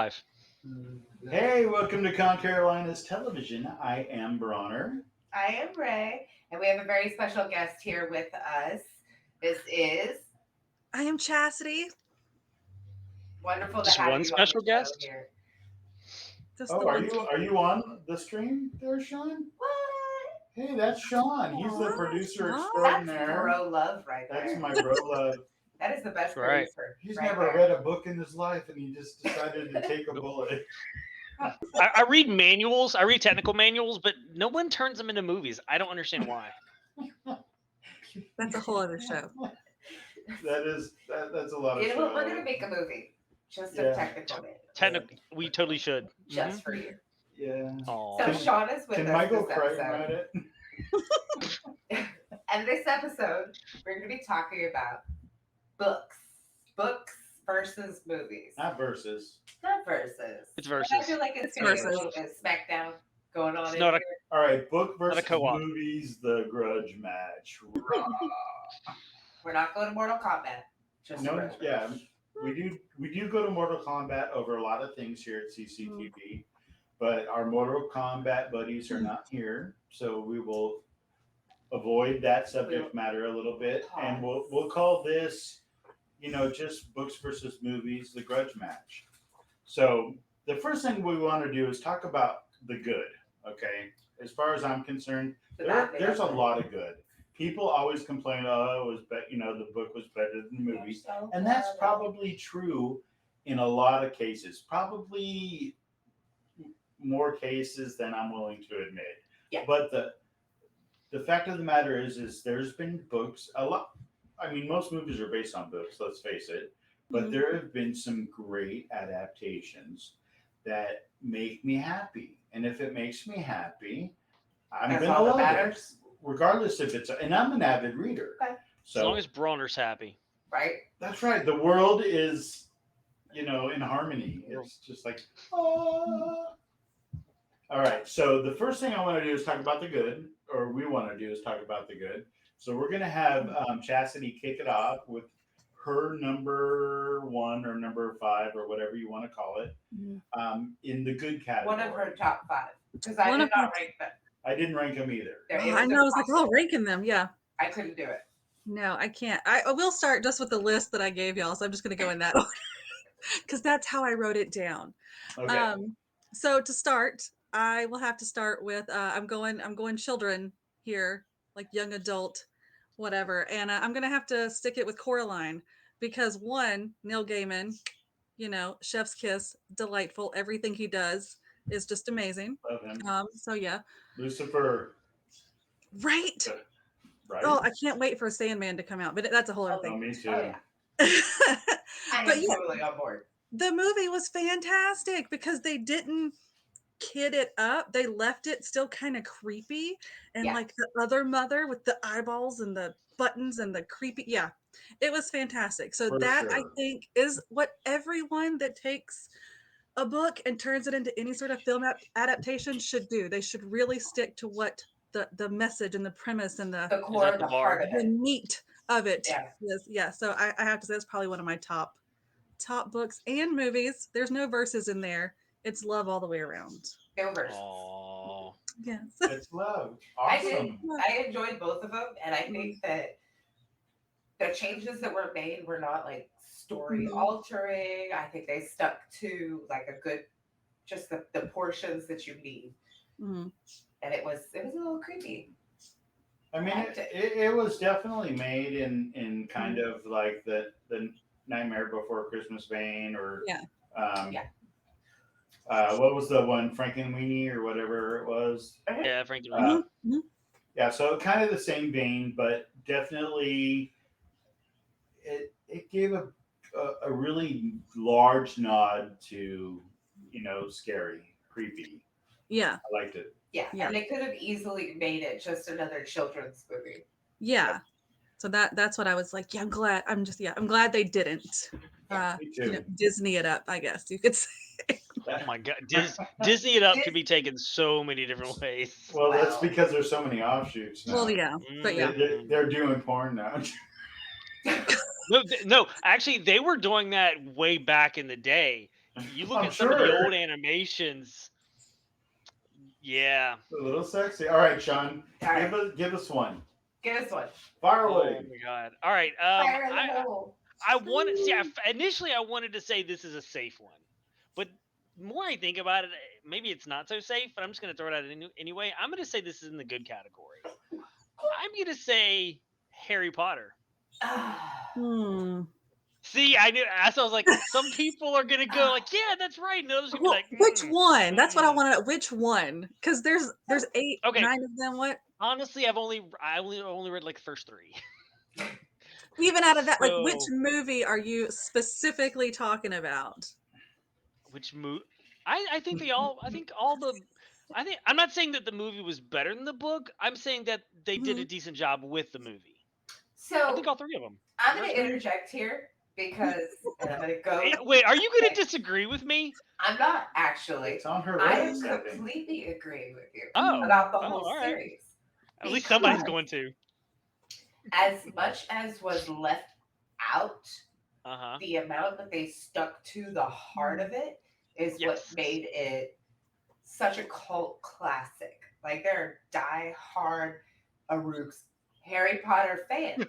S02E05. Hey, welcome to ConCarolinas Television. I am Bronner. I am Ray, and we have a very special guest here with us. This is I am Chastity. wonderful to Just have one you special on the show guest? here. Just Oh, the are one. you on the stream there, Sean? What? Hey, that's Sean. He's the Aw, producer Sean. That's extraordinaire. bro love right there. That's my bro love. That is the best Right. producer. He's right never there. read a book in his life, and he just decided to take a bullet. I read manuals. I read technical manuals, but no one turns them into movies. I don't understand why. That's a whole other show. That's a lot of You know what? show. We're gonna make a movie, just Yeah. a technical movie, We totally should. just for you. Yeah. Aw. So Sean is with Can us Michael this Crichton episode. write it? And this episode, we're going to be talking about books versus movies. Not versus. Not verses. It's But I versus. feel like it's It's going to be a versus. little bit of smackdown going on It's in not a- here. All right, book Not a versus co-op. movies, the grudge match. Rah. We're not going to Mortal Kombat. Just No, Grudge yeah, Match. we do go to Mortal Kombat over a lot of things here at CCTV, but our Mortal Kombat buddies are not here, so we will avoid that subject matter a little bit, and we'll call this, just books versus movies, the grudge match. So the first thing we want to do is talk about the good. Okay, as far as I'm concerned, there's a lot of good. People always complain, oh, it was the book was better than the movie. And that's probably true in a lot of cases. Probably more cases than I'm willing to admit. Yeah. But the fact of the matter is there's been books a lot. I mean, most movies are based on books, let's face it. But there have been some great adaptations that make me happy. And if it makes me happy, I'm That's going to all that love it. matters, Regardless if it's, and I'm an avid reader. Okay. So As long as Bronner's happy. right? that's right. The world is, in harmony. It's just like, oh. All right. So the first thing I want to do is talk about the good, or we want to do is talk about the good. So we're going to have Chastity kick it off with her number 1 or number 5 or whatever you want to call it, in the good category. One of her top 5. Because I did not rank them. I didn't rank them either. I know. I was like, oh, ranking them. Yeah. I couldn't do it. No, I can't. I will start just with the list that I gave y'all. So I'm just going to go in that order because that's how I wrote it down. Okay. So to start, I will have to start with I'm going children here, like young adult, whatever, and I'm gonna have to stick it with Coraline because one, Neil Gaiman, chef's kiss, delightful. Everything he does is just amazing. Love him. So yeah, Lucifer. right. Right. Oh, I can't wait for Sandman to come out, but that's a whole other Oh, thing. me too. Oh, yeah. I But am yeah. totally on board. The movie was fantastic because they didn't kid it up. They left it still kind of creepy, and Yeah. like the other mother with the eyeballs and the buttons and the creepy. Yeah, it was fantastic. So For that I sure. think is what everyone that takes a book and turns it into any sort of film adaptation should do. They should really stick to what the message and the premise and The the core, the the bar? heart of the it. meat of it Yeah. is. Yeah. So I have to say that's probably one of my top books and movies. There's no verses in there. It's love all the way around. No verses. Aww. Yes. It's love. I did. Awesome. I enjoyed both of them, and I think that the changes that were made were not like story altering. I think they stuck to like a good, just the portions that you need, Mhm. and it was a little creepy. I mean, it was definitely made in kind of like the Nightmare Before Christmas vein, or Yeah. Yeah. What was the one, Frankenweenie or whatever it was? Yeah, Frankie. Yeah, so kind of the same vein, but definitely it gave a really large nod to scary, creepy. Yeah. I liked it. Yeah, Yeah. and they could have easily made it just another children's movie. Yeah. So that's what I was like. Yeah, I'm glad. I'm glad they didn't. Me too. Disney it up, I guess you could say. Oh my god. Disney it up could be taken so many different ways. Well, that's Wow. because there's so many offshoots now. Well, yeah, but yeah. They're doing porn now. No, actually, they were doing that way back in the day. You look I'm at some of the sure. old animations. Yeah. A little sexy. All right, Sean. All right, Give us one. give us one. Fire Oh away. my god. All right. Fire in the hole. I wanted see. Initially, I wanted to say this is a safe one, but the more I think about it, maybe it's not so safe. But I'm just going to throw it out anyway. I'm going to say this is in the good category. I'm going to say Harry Potter. Hmm. See, I knew. I was like, some people are going to go like, yeah, that's right. And others going to be Well, like, which one? That's what I mm. want to know. Which one? Because there's 8, Okay. 9 of them. What? Honestly, I only read like the first 3. Even out of that, like, which So, movie are you specifically talking about? which movie? I think they all. I think all the. I think I'm not saying that the movie was better than the book. I'm saying that they did a Mhm. decent job with the movie. I think So all 3 of them. I'm going to interject here because, and I'm going to go. Wait, are you going to disagree with me? I'm not actually. It's on her I am list, I think. completely agreeing with you Oh, about the oh, whole all right. series. At least somebody's Because going to. as much as was left out, Uh huh. the amount that they stuck to the heart of it is what Yes. made it such a cult classic. Like there are die-hard Arooks Harry Potter fans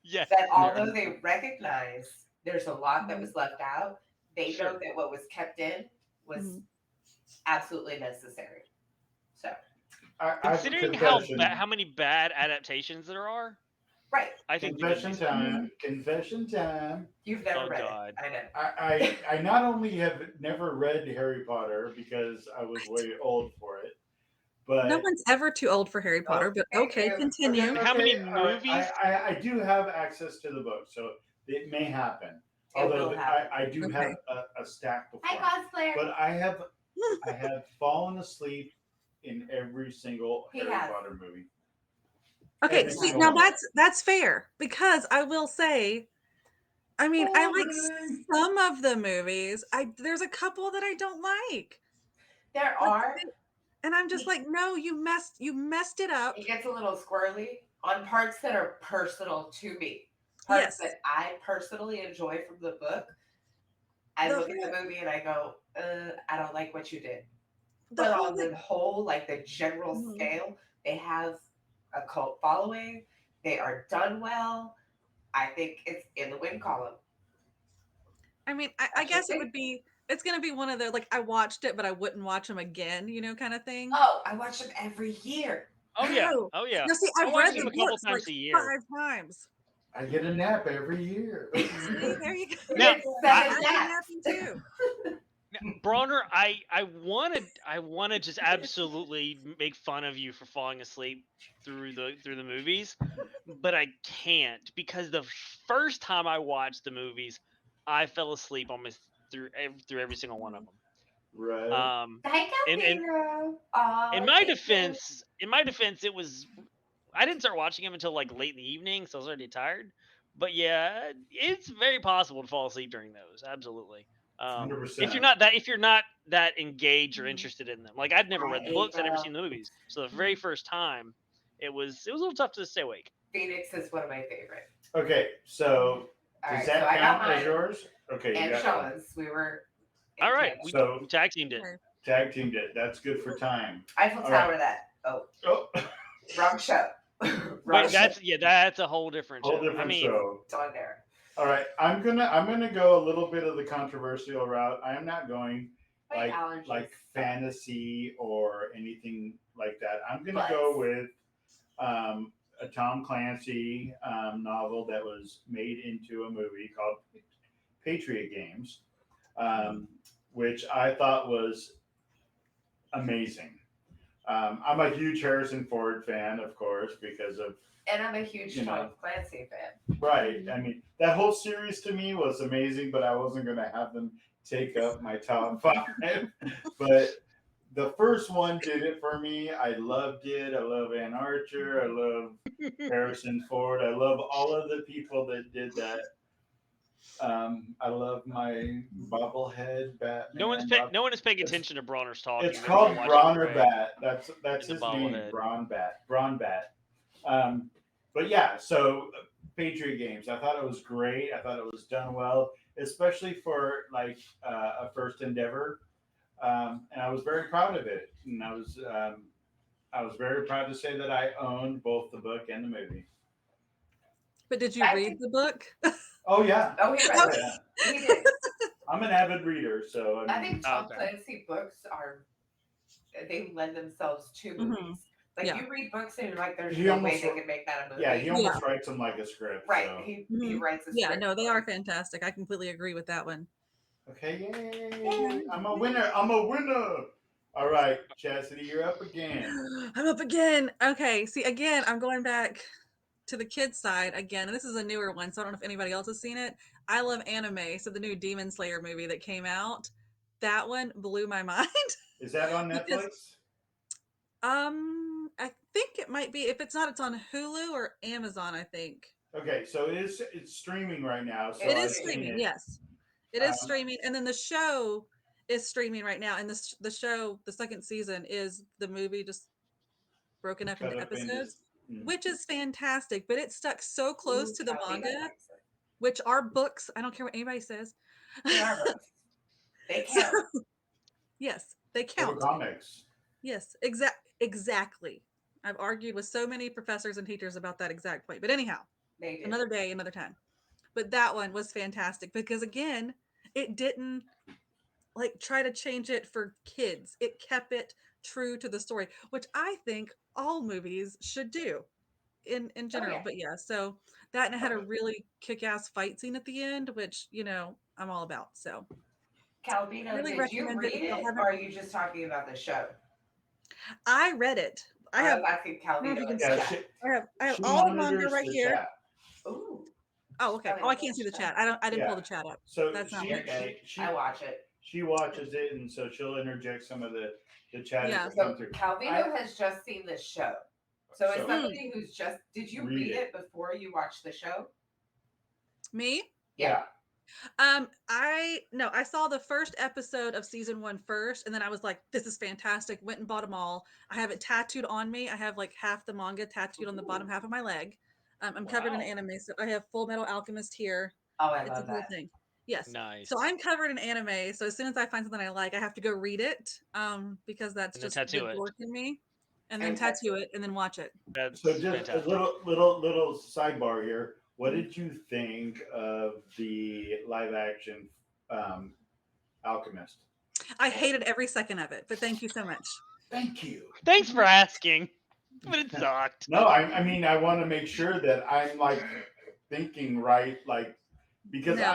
Yes. that although they recognize there's a lot that was left out, they Sure. know that what was kept in was Mhm. absolutely necessary. So Considering how many bad adaptations there are, right, I think they did Confession decent. time. Confession time. you've never Oh read God. it. I know. I not only have never read Harry Potter because I was way old for it, but No one's ever too old for Harry Potter, but Thank okay, you. continue. How many all right, movies? I do have access to the book, so it may happen. It will Although happen. I do Okay. have a stack before, Hi, cosplayer. but I have fallen asleep in every single He Harry has. Potter movie. Okay, Every see, single now one. that's fair because I will say, I mean, I like Boring. some of the movies. There's a couple that I don't like. There Like, are. and I'm just like, no, you messed it up. It gets a little squirrely on parts that are personal to me. Parts Yes. that I personally enjoy from the book. I The look at the movie and I go, I don't like what you did. The But whole on the whole, like the general Mhm. scale, they have a cult following. They are done well. I think it's in the win column. I mean, I guess it would be. It's gonna be one of the like I watched it, but I wouldn't watch them again, kind of thing. Oh, I watch them every year. Oh yeah. Oh. Oh yeah. Now see, I I've watch read them the a couple books times like a year. 5 times. I get a nap every year. See, there you go. Now, Seven I naps. do too. Bronner, I wanna just absolutely make fun of you for falling asleep through the movies, but I can't because the first time I watched the movies, I fell asleep almost through every single one of them. Right. Thank you, In hero. my defense, it was I didn't start watching them until like late in the evening, so I was already tired. But yeah, it's very possible to fall asleep during those. Absolutely. If 100%. you're not that engaged or interested in them, like I'd never read the Hey, books, I'd never girl. seen the movies, so the very first time, it was a little tough to stay awake. Phoenix is one of my favorite. Okay, so All does right, that so I got count as mine. yours? Okay, you And got one. Sean's. We were. in All right, tandem. So we tag teamed it. Okay. tag teamed it. That's good for time. Eiffel all Tower. right. That. Oh, Oh, wrong show. Wrong Wait, show. that's a whole different show. whole different I mean, show. It's on there. All right, I'm gonna go a little bit of the controversial route. I am not going My like allergies. fantasy or anything like that. I'm gonna But- go with a Tom Clancy novel that was made into a movie called Patriot Games, which I thought was amazing. I'm a huge Harrison Ford fan, of course, because of And I'm a huge You know. Tom Clancy fan. right. I mean, that whole series to me was amazing, but I wasn't going to have them take up my top 5. But the first one did it for me. I loved it. I love Ann Archer. I love Harrison Ford. I love all of the people that did that. I love my bobblehead Batman. no one is paying attention to Bronner's talking. It's They're called watching Bronner Ray Bat. That's in his the name. bobblehead. Braun Bat. But yeah, so Patriot Games. I thought it was great. I thought it was done well. especially for like a first endeavor. And I was very proud of it. And I was very proud to say that I owned both the book and the movie. But did you I read think- the book? Oh yeah, Oh, he read oh, it. yeah. He did. I'm an avid reader, so I think Tom Okay. Clancy books they lend themselves to Mhm. movies. Like Yeah. you read books and you're like, there's He no almost way they wrote- could make that a movie. yeah, he almost writes them like a script. right. So. He Mhm. writes a Yeah, script no, they for are it. fantastic. I completely agree with that one. Okay, yay! I'm a winner. I'm a winner. All right, Chastity, you're up again. I'm up again. Okay, see, again, I'm going back to the kids side again, and this is a newer one, so I don't know if anybody else has seen it. I love anime, so the new Demon Slayer movie that came out, that one blew my mind. Is that on Because- Netflix? I think it might be. If it's not, it's on Hulu or Amazon, I think. Okay, so it's streaming right now. So It I've is seen streaming, it. yes. It is Um, streaming, and then the show is streaming right now. And the show, the second season, is the movie just broken up cut into up into- episodes, mm. which is fantastic. But it stuck so close to the Calvina manga, likes it. which are books. I don't care what anybody says. They are books. They count. Yes, they They were count. comics. Yes, exactly. I've argued with so many professors and teachers about that exact point. But anyhow, They do. another day, another time. But that one was fantastic because again, it didn't like try to change it for kids. It kept it true to the story, which I think all movies should do in general. yeah. But yeah, so that and it had a Okay. really kick-ass fight scene at the end, which I'm all about. So Calvino, really did you recommend read it if it, y'all haven't- or are you just talking about the show? I read it. I was have asking don't know if Calvino. you can in see the Yeah, that. chat. I have she all the manga monitors right the here. chat. Ooh. Oh, okay. Probably Oh, I not can't see the the chat. chat. I didn't pull Yeah. the chat up. So That's not she, You're working. good. she I watch it. she watches it, and so she'll interject some of the chat Yeah. as it comes So through. Calvino has just seen the show. So as So- somebody who's just did you Read read it. it before you watched the show? Me? Yeah. I saw the first episode of season 1 first, and then I was like, this is fantastic. Went and bought them all. I have it tattooed on me. I have like half the manga tattooed on the bottom half of my leg. I'm covered in Wow. anime, so I have Full Metal Alchemist here. Oh, I It's a love whole that. thing. Yes. Nice. So I'm covered in anime. So as soon as I find something I like, I have to go read it. Because that's And then just tattoo the it. dork in me. And then And tattoo it and then watch it. That's So just fantastic. a little sidebar here. What did you think of the live action Alchemist? I hated every second of it, but thank you so much. Thank you. Thanks for asking. But it sucked. No, I mean I want to make sure that I'm like thinking right, like because No.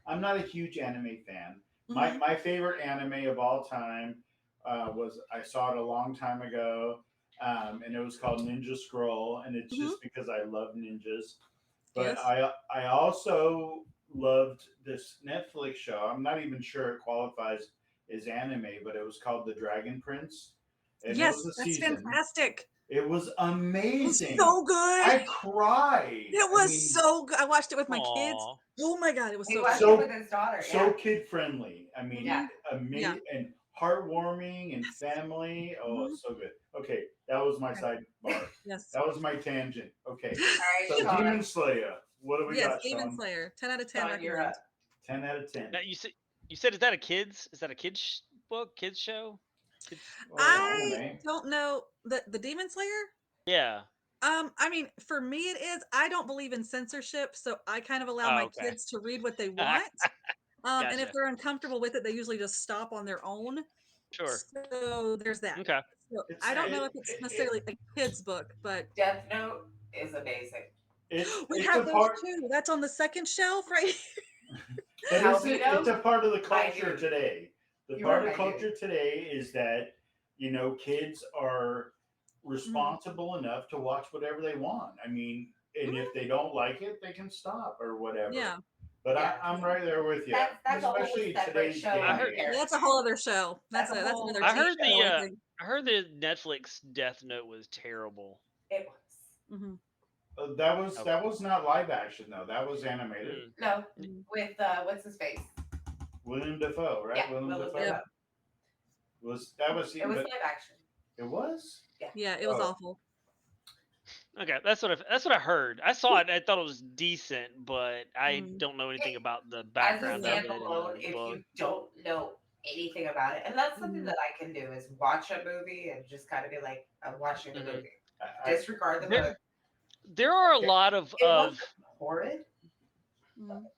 I'm not a huge anime fan. Mhm. My favorite anime of all time was I saw it a long time ago, and it was called Ninja Scroll, and it's just because I love ninjas. But Yes. I also loved this Netflix show. I'm not even sure it qualifies as anime, but it was called The Dragon Prince. And Yes, it was a that's season. fantastic. It was It was amazing. so good. I cried. It was so good. I watched it with my kids. Aw. Oh my god, it was He so watched good. So- it with his daughter. so Yeah. kid friendly. I mean, Yeah. amazing and heartwarming and family. Oh, it's so good. Okay, that was my sidebar. Yes. That was my tangent. Okay, All right, so Sean. Demon Slayer. What do we Yes, got, Demon Sean? Slayer. 10 out of 10 Sean, you're recommend. up. 10 out of 10. Now, you said is that a kids book, kids show? Kids... Well, I anime. don't know the Demon Slayer. Yeah. I mean, for me it is. I don't believe in censorship, so I kind of allow Oh, my okay. kids to read what they want. And if Gotcha. they're uncomfortable with it, they usually just stop on their own. Sure. So there's that. Okay. So It's- I don't know if it- it's it- necessarily a kid's book, but Death Note is amazing. we It's have a those part. too. That's on the second shelf, right? But Calvino? it's a part of the I culture do. today. The You part are of the my culture today is that kids are responsible enough to watch whatever they want. I mean, and if they don't like it, they can stop or whatever. Yeah. But Yeah. I'm right there with you. That's a whole Especially separate today's show day I and heard- age. there. That's a whole other show. That's That's a that's whole- another. I TV heard show, I the think. I heard the Netflix Death Note was terrible. It was. Mhm. That was not live action though. That was animated. Mm. No, Mm. with what's his face? William Dafoe, right? Yeah, William Willem Dafoe Dafoe. was that was It was but live action. it was. Yeah, it was Oh. awful. Okay, that's what I heard. I saw it. I thought it was decent, but I Mm. don't know anything about the As a background of it and standalone, the if book. you don't know anything about it, and that's something Mhm. that I can do is watch a movie and just kind of be like, I'm watching the Mhm. movie. I, Disregard the book. There are a Yeah. lot of It wasn't horrid. Mhm.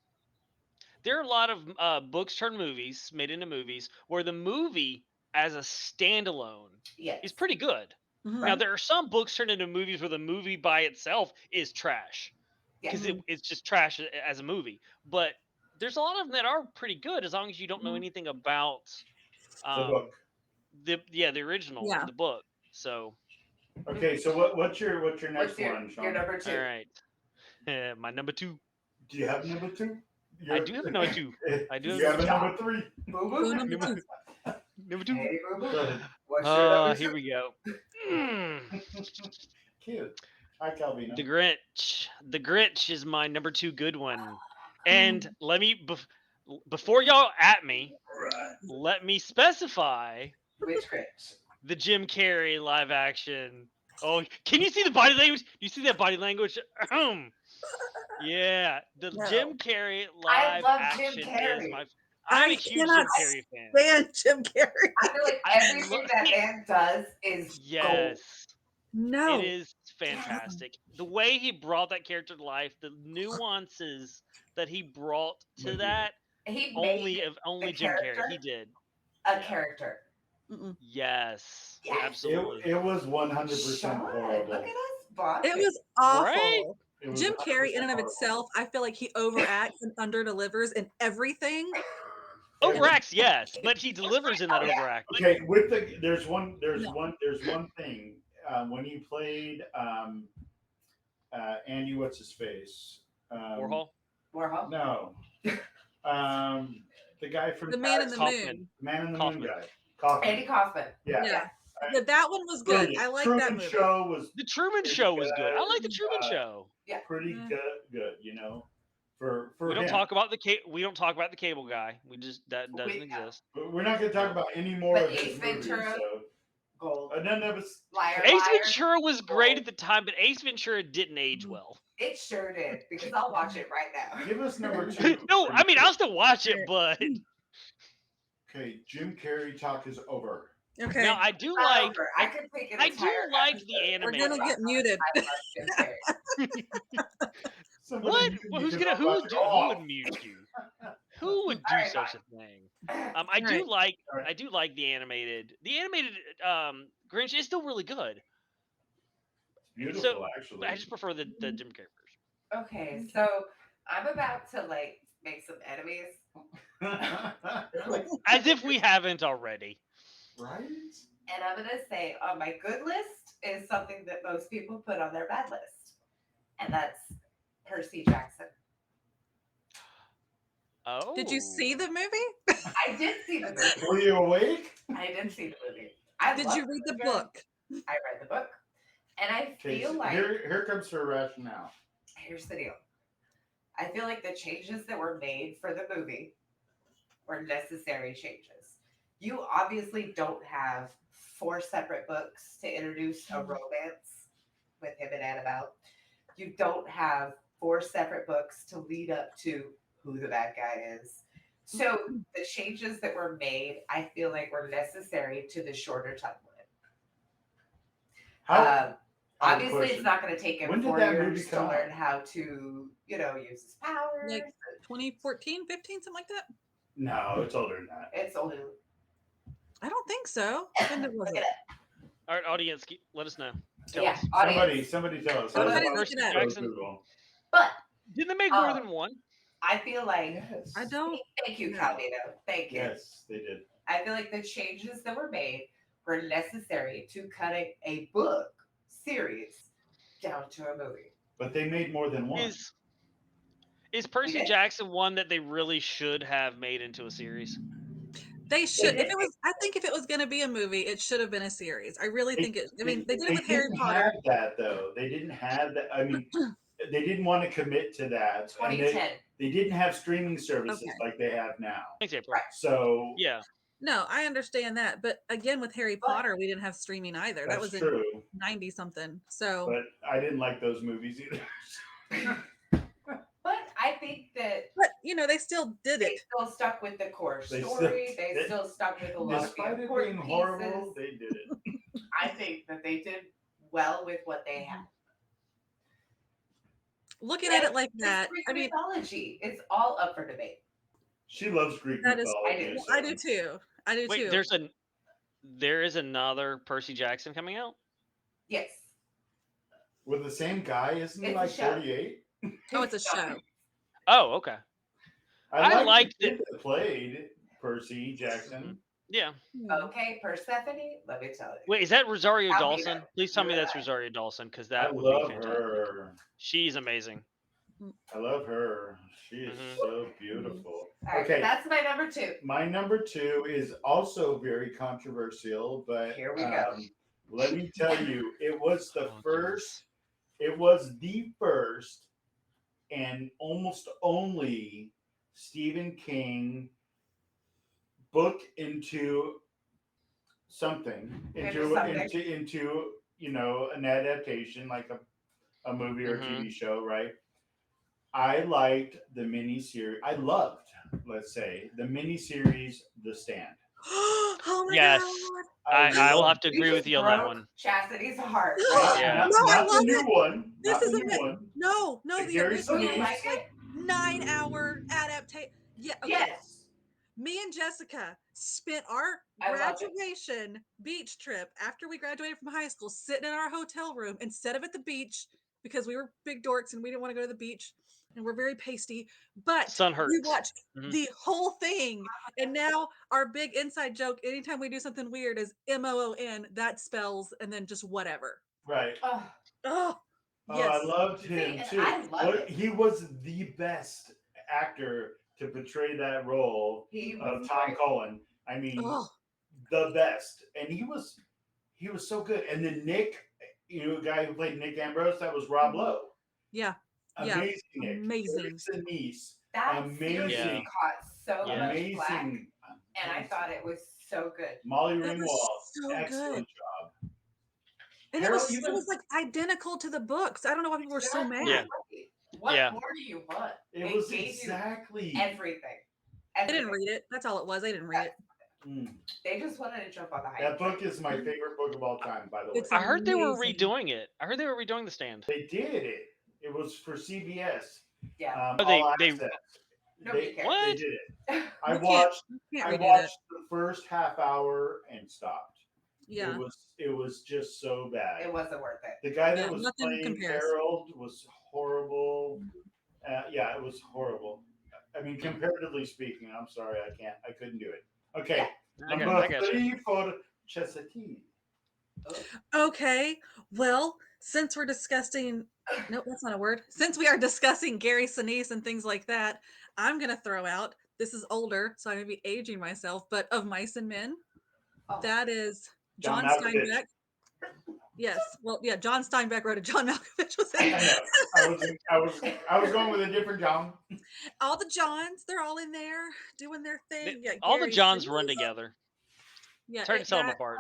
there are a lot of books turned movies made into movies where the movie as a standalone Yes. is pretty good. Mhm. Now there are some books turned into movies where the movie by itself is trash because Mhm. it's just trash as a movie. But there's a lot of them that are pretty good as long as you don't know Mhm. anything about the book. the original Yeah. the book. So Okay, so what's your next What's your one, Sean? number all two? right, my number two. Do you have number two? I do have a number two. I do Do have you have a Stop. number three? Boo Go boo. number number, 2. number two. Hey boo Go boo. ahead. What's your number Here two? we go. Mm. Cute. Hi, Calvino. The Grinch. The Grinch is my number two good one. Mm. And let me before y'all at me, let me specify Which Grinch? the Jim Carrey live action. Oh, can you see the body language? Do you see that body language? Ahem. Yeah, the No. Jim Carrey I live love Jim action is Carrey. my. I'm a I huge cannot Jim Carrey fan. stand Jim Carrey. I feel like I everything love. that man does is gold. Yes. It No. is fantastic. The way he brought that character to life, the nuances that he brought to With you. that, He only made only the Jim Carrey. character He did. a Yeah. character. Mm-mm. Yes. Yes. Absolutely. It was 100% Sean, horrible. look at us bonding. It was Right? awful. It was Jim 100% Carrey, in and of horrible. itself, I feel like he overacts and underdelivers in everything. Overacts, yes, but he delivers in that Oh, yeah. overact. Okay, with the there's one No. thing when he played Andy, what's his face? Warhol, Warhol. No, the guy from The Man in the Kaufman. Moon. Man in the Kaufman. Moon guy. Kaufman. Andy Kaufman. Yeah. Yeah. That one was good. Brilliant. I like Truman that movie. Show was The Truman pretty Show was good. I like the good. Truman Show. pretty Yeah. good, you know. For We don't him. talk about we don't talk about the cable guy. We just that doesn't exist. But we're not going to talk about any more But of his Ace movies. Ventura, So gold. none of us. Liar, Ace liar. Ventura was great at the time, but Ace Ventura didn't age Mhm. well. It sure did because I'll watch it right now. Give us number two. No, I mean I'll still watch it, but Okay, Jim Carrey talk is over. Okay. now I do Not like over. I could take an I do entire like episode the and animated. We're gonna talk get about muted. I love Jim Carrey. Somebody What? mute me Well, who's 'cause gonna I'm about to go who would off. mute you? Who would do Alright, such a thing? I do Alright. like Alright. I do like the animated Grinch is still really good. Beautiful, So actually. but I just prefer the Jim Carrey version. Okay, so I'm about to like make some enemies. Like, As if we haven't already. right? And I'm gonna say on my good list is something that most people put on their bad list. And that's Percy Jackson. Oh. Did you see the movie? I did see the movie. Were you awake? I did see the movie. I Did loved you read the movie. book? I read the book. And I Okay, feel so like here comes her rationale. here's the deal. I feel like the changes that were made for the movie were necessary changes. You obviously don't have 4 separate books to introduce a romance with him and Annabelle. You don't have 4 separate books to lead up to who the bad guy is. So the changes that were made, I feel like were necessary to the shorter timeline. How? I have a Obviously, it's question. not going to take him When did 4 that years movie to come learn out? how to, use his powers. Like 2014, 15, something like that? No, it's older than that. It's only I don't think so. When was look it? at it. All right, audience, let us know. Tell Yeah, us. audience. Somebody tell us. Somebody Let's look it up. go Jackson. Google. But Didn't they make more Oh. than one? I feel like Yes. I don't. thank you, No. Calvino. Thank you. Yes, they did. I feel like the changes that were made were necessary to cutting a book series down to a movie. But they made more than one. Is Percy did. Jackson one that they really should have made into a series? They should. did If it was, I think if it was going to be a movie, it should have been a series. I really think it. I mean, they did it with Harry didn't Potter. have that though. They didn't have that. I mean, they didn't want to commit to that. And 2010. they didn't have streaming services Okay. like they have now. Thanks, April. Right. So Yeah. No, I understand that, but again, with Harry But- Potter, we didn't have streaming either. That That's was in true. 90 something. So, But I didn't like those movies either. But I think that but they still did they it. still stuck with the core They still- story. They still stuck with a lot of the Despite it being important horrible, pieces. they did it. I think that they did well with what they had. Looking at it like It's that, Greek I mean, mythology. It's all up for debate. She loves Greek That is- mythology. I I do too. I do Wait, too. there is another Percy Jackson coming out. Yes. With the same guy, isn't he It's a like show. 48? Oh, it's a show. Oh, okay. I like liked the kid that played Percy Jackson. Yeah. Okay, Persephone, let me tell you. Wait, is that Rosario Almeida. Dawson? Please tell me You and that's I. Rosario Dawson, because I that would be love fantastic. her. She's amazing. I love her. She is Mhm. so beautiful. All right, Okay. that's my number 2. My number 2 is also very controversial, but Here we go. let me tell you, it was the Oh, first. It was the first and almost only Stephen King book into something, into an adaptation like a movie or a TV show, right? I liked the miniseries. I loved, let's say, the miniseries The Stand. Oh my Yes. god! I will loved have to agree with you on that broke one. Chastity's heart. Yeah. No, I not the love new it. one. This Not is the a new one. No, The the Gary original, You Sinise. like like it? 9-hour adaptation. Yeah, okay. Yes. Me and Jessica spent our I love it. graduation beach trip after we graduated from high school, sitting in our hotel room instead of at the beach because we were big dorks and we didn't want to go to the beach and we're very pasty. But Sun we hurts. watched Mhm. the whole thing, and now our big inside joke anytime we do something weird is MOON. That spells and then just whatever. Right. Oh, Oh, Oh, yes. I loved See, him and too. I love it. He was the best actor to portray that role he of was Tom great. Cullen. I mean, Oh, the best, and he was so good. And then Nick, the guy who played Nick Ambrose, that was Rob Lowe. yeah. Yeah, Amazing, Nick. amazing. Denise, That series amazing. caught so Yeah. much amazing, flack, and I thought it was so good. Molly It was Ringwald, so excellent good. job. And Harold, it was like identical to the books. I don't know why people were so mad. Yeah. What Yeah. more do you want? It They was gave exactly. you everything. I didn't read it. That's all it was. I didn't read it. They just wanted to jump on the hype. That book is my favorite book of all time, by the way. It's I heard they were amazing. redoing it. I heard they were redoing The Stand. They did it. It was for CBS. Yeah. Oh, they- All they- Access. Nobody They cares. What? did it. You I can't- watched. Can't I redo watched the first half hour and stopped. Yeah. It was just so bad. It wasn't worth it. The guy Yeah, that was nothing playing compares. Harold was horrible. Yeah, it was horrible. I mean, comparatively speaking, I'm sorry, I couldn't do it. Okay, I number got you. 3 for Chessity. Okay. Well, since we're discussing nope, that's not a word. Since we are discussing Gary Sinise and things like that, I'm gonna throw out this is older, so I may be aging myself, but Of Mice and Men. Oh, That is John John Malkovich. Steinbeck. Yes. Well, yeah, John Steinbeck wrote it. John Malkovich was I in know. it. I was going with a different John. All the Johns, they're all in there doing their thing. Yeah, All the Gary Johns run Sinise. together. Yeah, It's hard to tell them apart.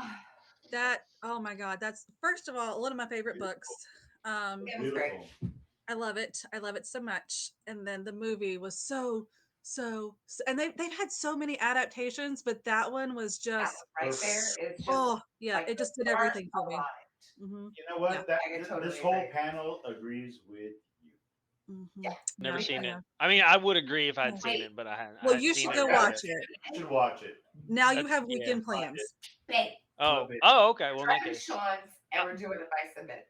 that oh my god, that's first of all one of my favorite books. It was great. Beautiful. I love it so much. And then the movie was so and they've had so many adaptations, but that one was That just one right there is just oh yeah, like it just did the everything stars for me. aligned. Hmm You know what? Yeah. I can totally This whole agree. panel agrees with you. Yeah. Never Yeah. seen it. I mean, I would agree if I had seen Wait. it, but I hadn't. I Well, hadn't you seen should it go or read watch it. You should watch it. Now you That's- have yeah. weekend plans. Babe, Oh, okay. Well, in that try case, Sean's and we're doing the Vice a minute.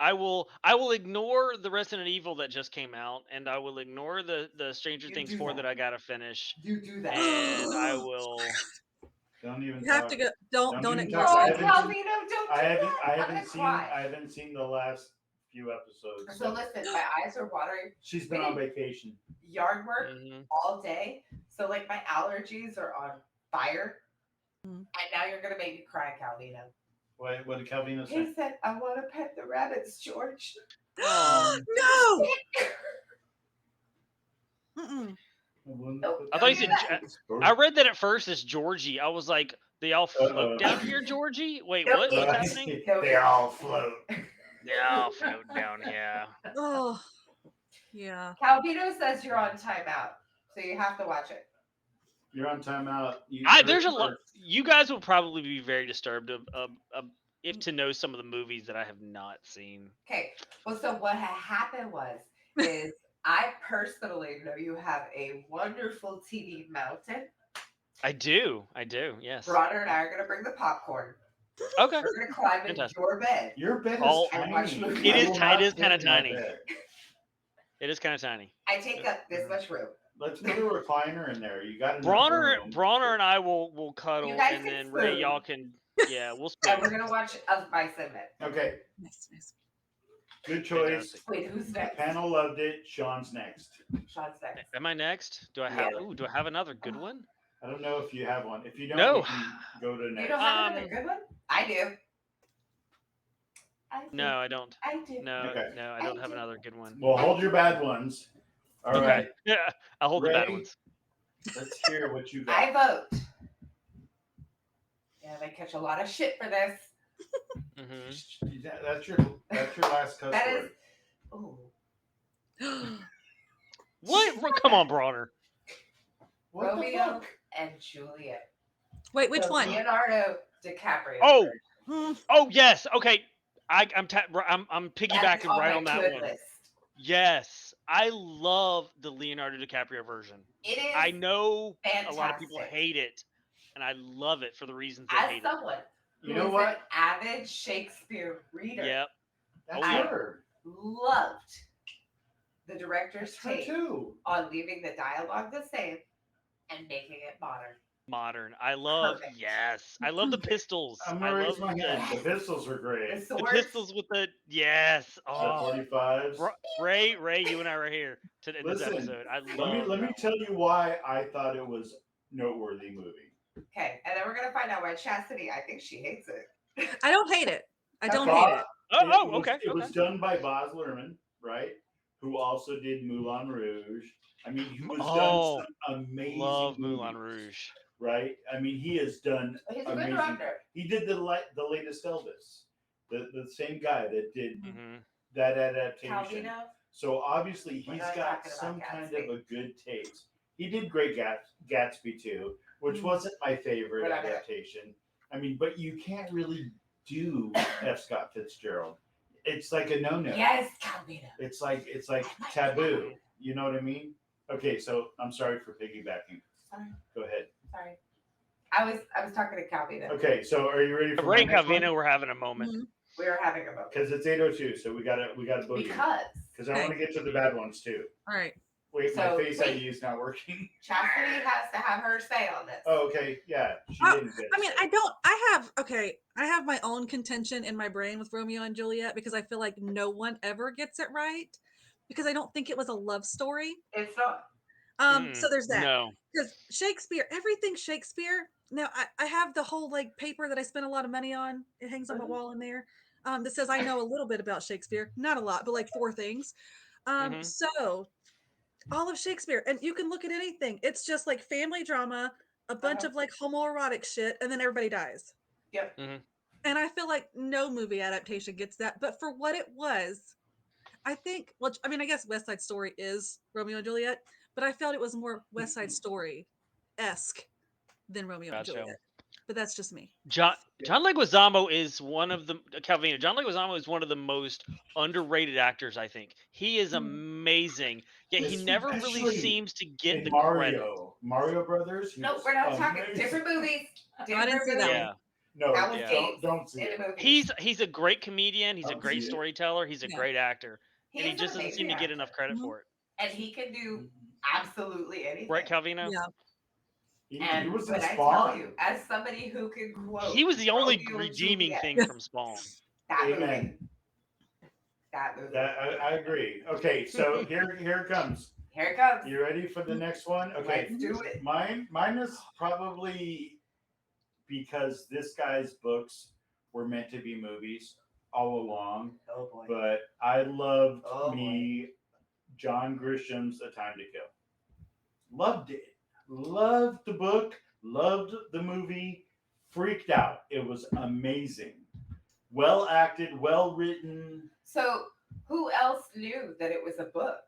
I will ignore the Resident Evil that just came out, and I will ignore the Stranger You Things do 4 that. that I gotta finish, You do that. and I will. Don't even. You have talk. to go. Don't Don't acknowledge even talk. I Oh, it. haven't seen- Calvino, don't do I that. haven't. I I'm haven't gonna seen. cry. I haven't seen the last few episodes. So listen, my eyes are watering. She's been on vacation. Yard work Mhm. all day, so like my allergies are on fire. Mhm. And now you're gonna make me cry, Calvino. What did Calvino say? He said, "I want to pet the rabbits, George." No. Mm-mm. Nope, I thought don't you do said. that. I read that at first as Georgie. I was like, they all float Uh-oh. down here, Georgie. Wait, Nope. what? What's happening? They all float. They all float down here. Oh, yeah. Calvino says you're on timeout, so you have to watch it. You're on timeout. There's a lot. You guys will probably be very disturbed if to know some of the movies that I have not seen. Okay. Well, so what had happened is I personally know you have a wonderful TV mountain. I do. Yes. Bronner and I are gonna bring the popcorn. Okay. We're gonna climb in Fantastic. your bed. Your bed is All- tiny. It is I will ti- it not is fit kinda in my tiny. bed. It is kind of tiny. I take up this much room. Let's put a recliner in there. You got Bronner and I will cuddle, You guys and can then Ray, spoon. y'all can. Yeah, we'll And we're spoon. gonna watch Of Mice and Men. Okay, Nice, nice. good choice. Fantastic. Wait, who's The next? panel loved it. Sean's next. Sean's next. Am I next? Do I have? Yeah. Ooh, do I have another good one? I don't know if you have one. If you don't, No. we can go to You next. don't have another good one? I do. I do. No, I don't. I do. No, Okay. no, I I don't have do. another good one. Well, hold your bad ones. All Okay. right. Yeah, I'll hold the bad Ray? ones. Let's hear what you I got. vote. Yeah, they catch a lot of shit for this. Hmm. That's your last cuss That word. is. Ooh. What? Come on, Bronner. What the Romeo fuck? and Juliet. Wait, which The one? Leonardo DiCaprio. Oh! Hmm. Oh yes. Okay. I'm That's piggybacking on right my on that good one. list. Yes, I love the Leonardo DiCaprio version. It is I know fantastic. a lot of people hate it, and I love it for the reasons they As hate someone You who know is what? an avid Shakespeare it. reader, Yep. That's Oh, yeah. her. loved the director's That's her take too. on leaving the dialogue the same and making it modern. Modern. I love. Perfect. Yes, I love the pistols. I'm I gonna love raise my hand. the, The pistols are The great. the swords. pistols with the yes. The Oh, 45s. Ray, you and I are here in this Listen, episode. I Let love. me that tell one. you why I thought it was noteworthy movie. Okay, and then we're gonna find out why Chastity. I think she hates it. I don't hate it. I don't Boz- hate it. Oh, okay. It was done by Boz Luhrmann, right? Who also did Moulin Rouge. I mean, he was Oh, done some amazing Love movies, Moulin Rouge. right? I mean, he has done He's a good amazing. director. He did the latest Elvis, the same guy that did Hmm. that adaptation. Calvino. So obviously We're he's not got talking about some kind Gatsby. of a good taste. He did Great Gatsby too, which wasn't my favorite We're not gonna- adaptation. I mean, but you can't really do F. Scott Fitzgerald. It's like a no-no. Yes, Calvino. It's like I like taboo. that. You know what I mean? Okay, so I'm sorry for piggybacking. Sorry. Go ahead. Sorry. I was talking to Calvino. Okay, so are you ready for Ray and my next one? Calvino were having a moment. Mhm. We were having a moment. Because it's 8:02, so we gotta boogie. Because I want to get to the bad ones too. All right. Wait, So, my face wait. ID is not working. Chastity has to have her say on this. Oh, okay, yeah. She Oh, didn't get I mean, it. I have my own contention in my brain with Romeo and Juliet because I feel like no one ever gets it right because I don't think it was a love story. It's not. So there's that. No. Because Shakespeare, everything Shakespeare. Now I have the whole like paper that I spent a lot of money on. It hangs on my Mhm. wall in there. That says I know a little bit about Shakespeare, not a lot, but like 4 things. Mhm. So all of Shakespeare, and you can look at anything. It's just like family drama, a bunch Uh-huh. of like homoerotic shit, and then everybody dies. Yep. And I feel like no movie adaptation gets that. But for what it was, I think, well, I mean, I guess West Side Story is Romeo and Juliet, but I felt it was more West Side Story esque than Romeo and Gotcha. Juliet. But that's just me. John Leguizamo is one of the Calvino. John Leguizamo is one of the most underrated actors. I think he is amazing. Yet he never really Especially seems to get in the credit. Mario Brothers. No, he's we're not talking amazing. different movies. I didn't see that movies. one. Yeah, No, That was Yeah. Gates don't see in it. the movie. he's a great comedian. He's a Don't great see it. storyteller. He's a Yeah. great actor, and he is an just doesn't seem to amazing get actor. enough credit Mhm. for it. And he can do absolutely anything. Right, Calvino? Yeah. He And was in when I Spawn. tell you, as somebody who can quote, He was the only Romeo and redeeming Juliet, thing from Spawn. that Amen. movie. That movie. I agree. Okay, so here it comes. Here it comes. You ready for the next one? Okay, Let's do it. mine is probably because this guy's books were meant to be movies all along, Oh boy. but I loved Oh, me John Grisham's A Time to Kill. Loved it. Loved the book. Loved the movie. Freaked out. It was amazing. Well acted. Well written. So who else knew that it was a book?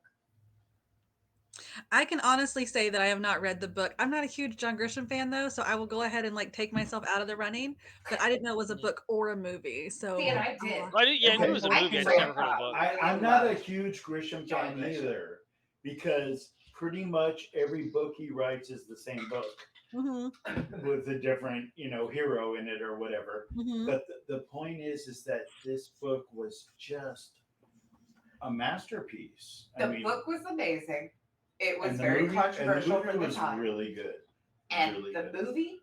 I can honestly say that I have not read the book. I'm not a huge John Grisham fan though, so I will go ahead and like take myself out of the running. But I didn't know it was a book or a movie. So See, and I did. I knew it Okay. was a I movie. I can just say never heard of the book. I'm not a huge Grisham John fan Grisham. either because pretty much every book he writes is the same book Mhm, with a different, hero in it or whatever. mhm. But the point is that this book was just a masterpiece. The book was amazing. It was very controversial and the for movie the was time. really good. And Really the good. movie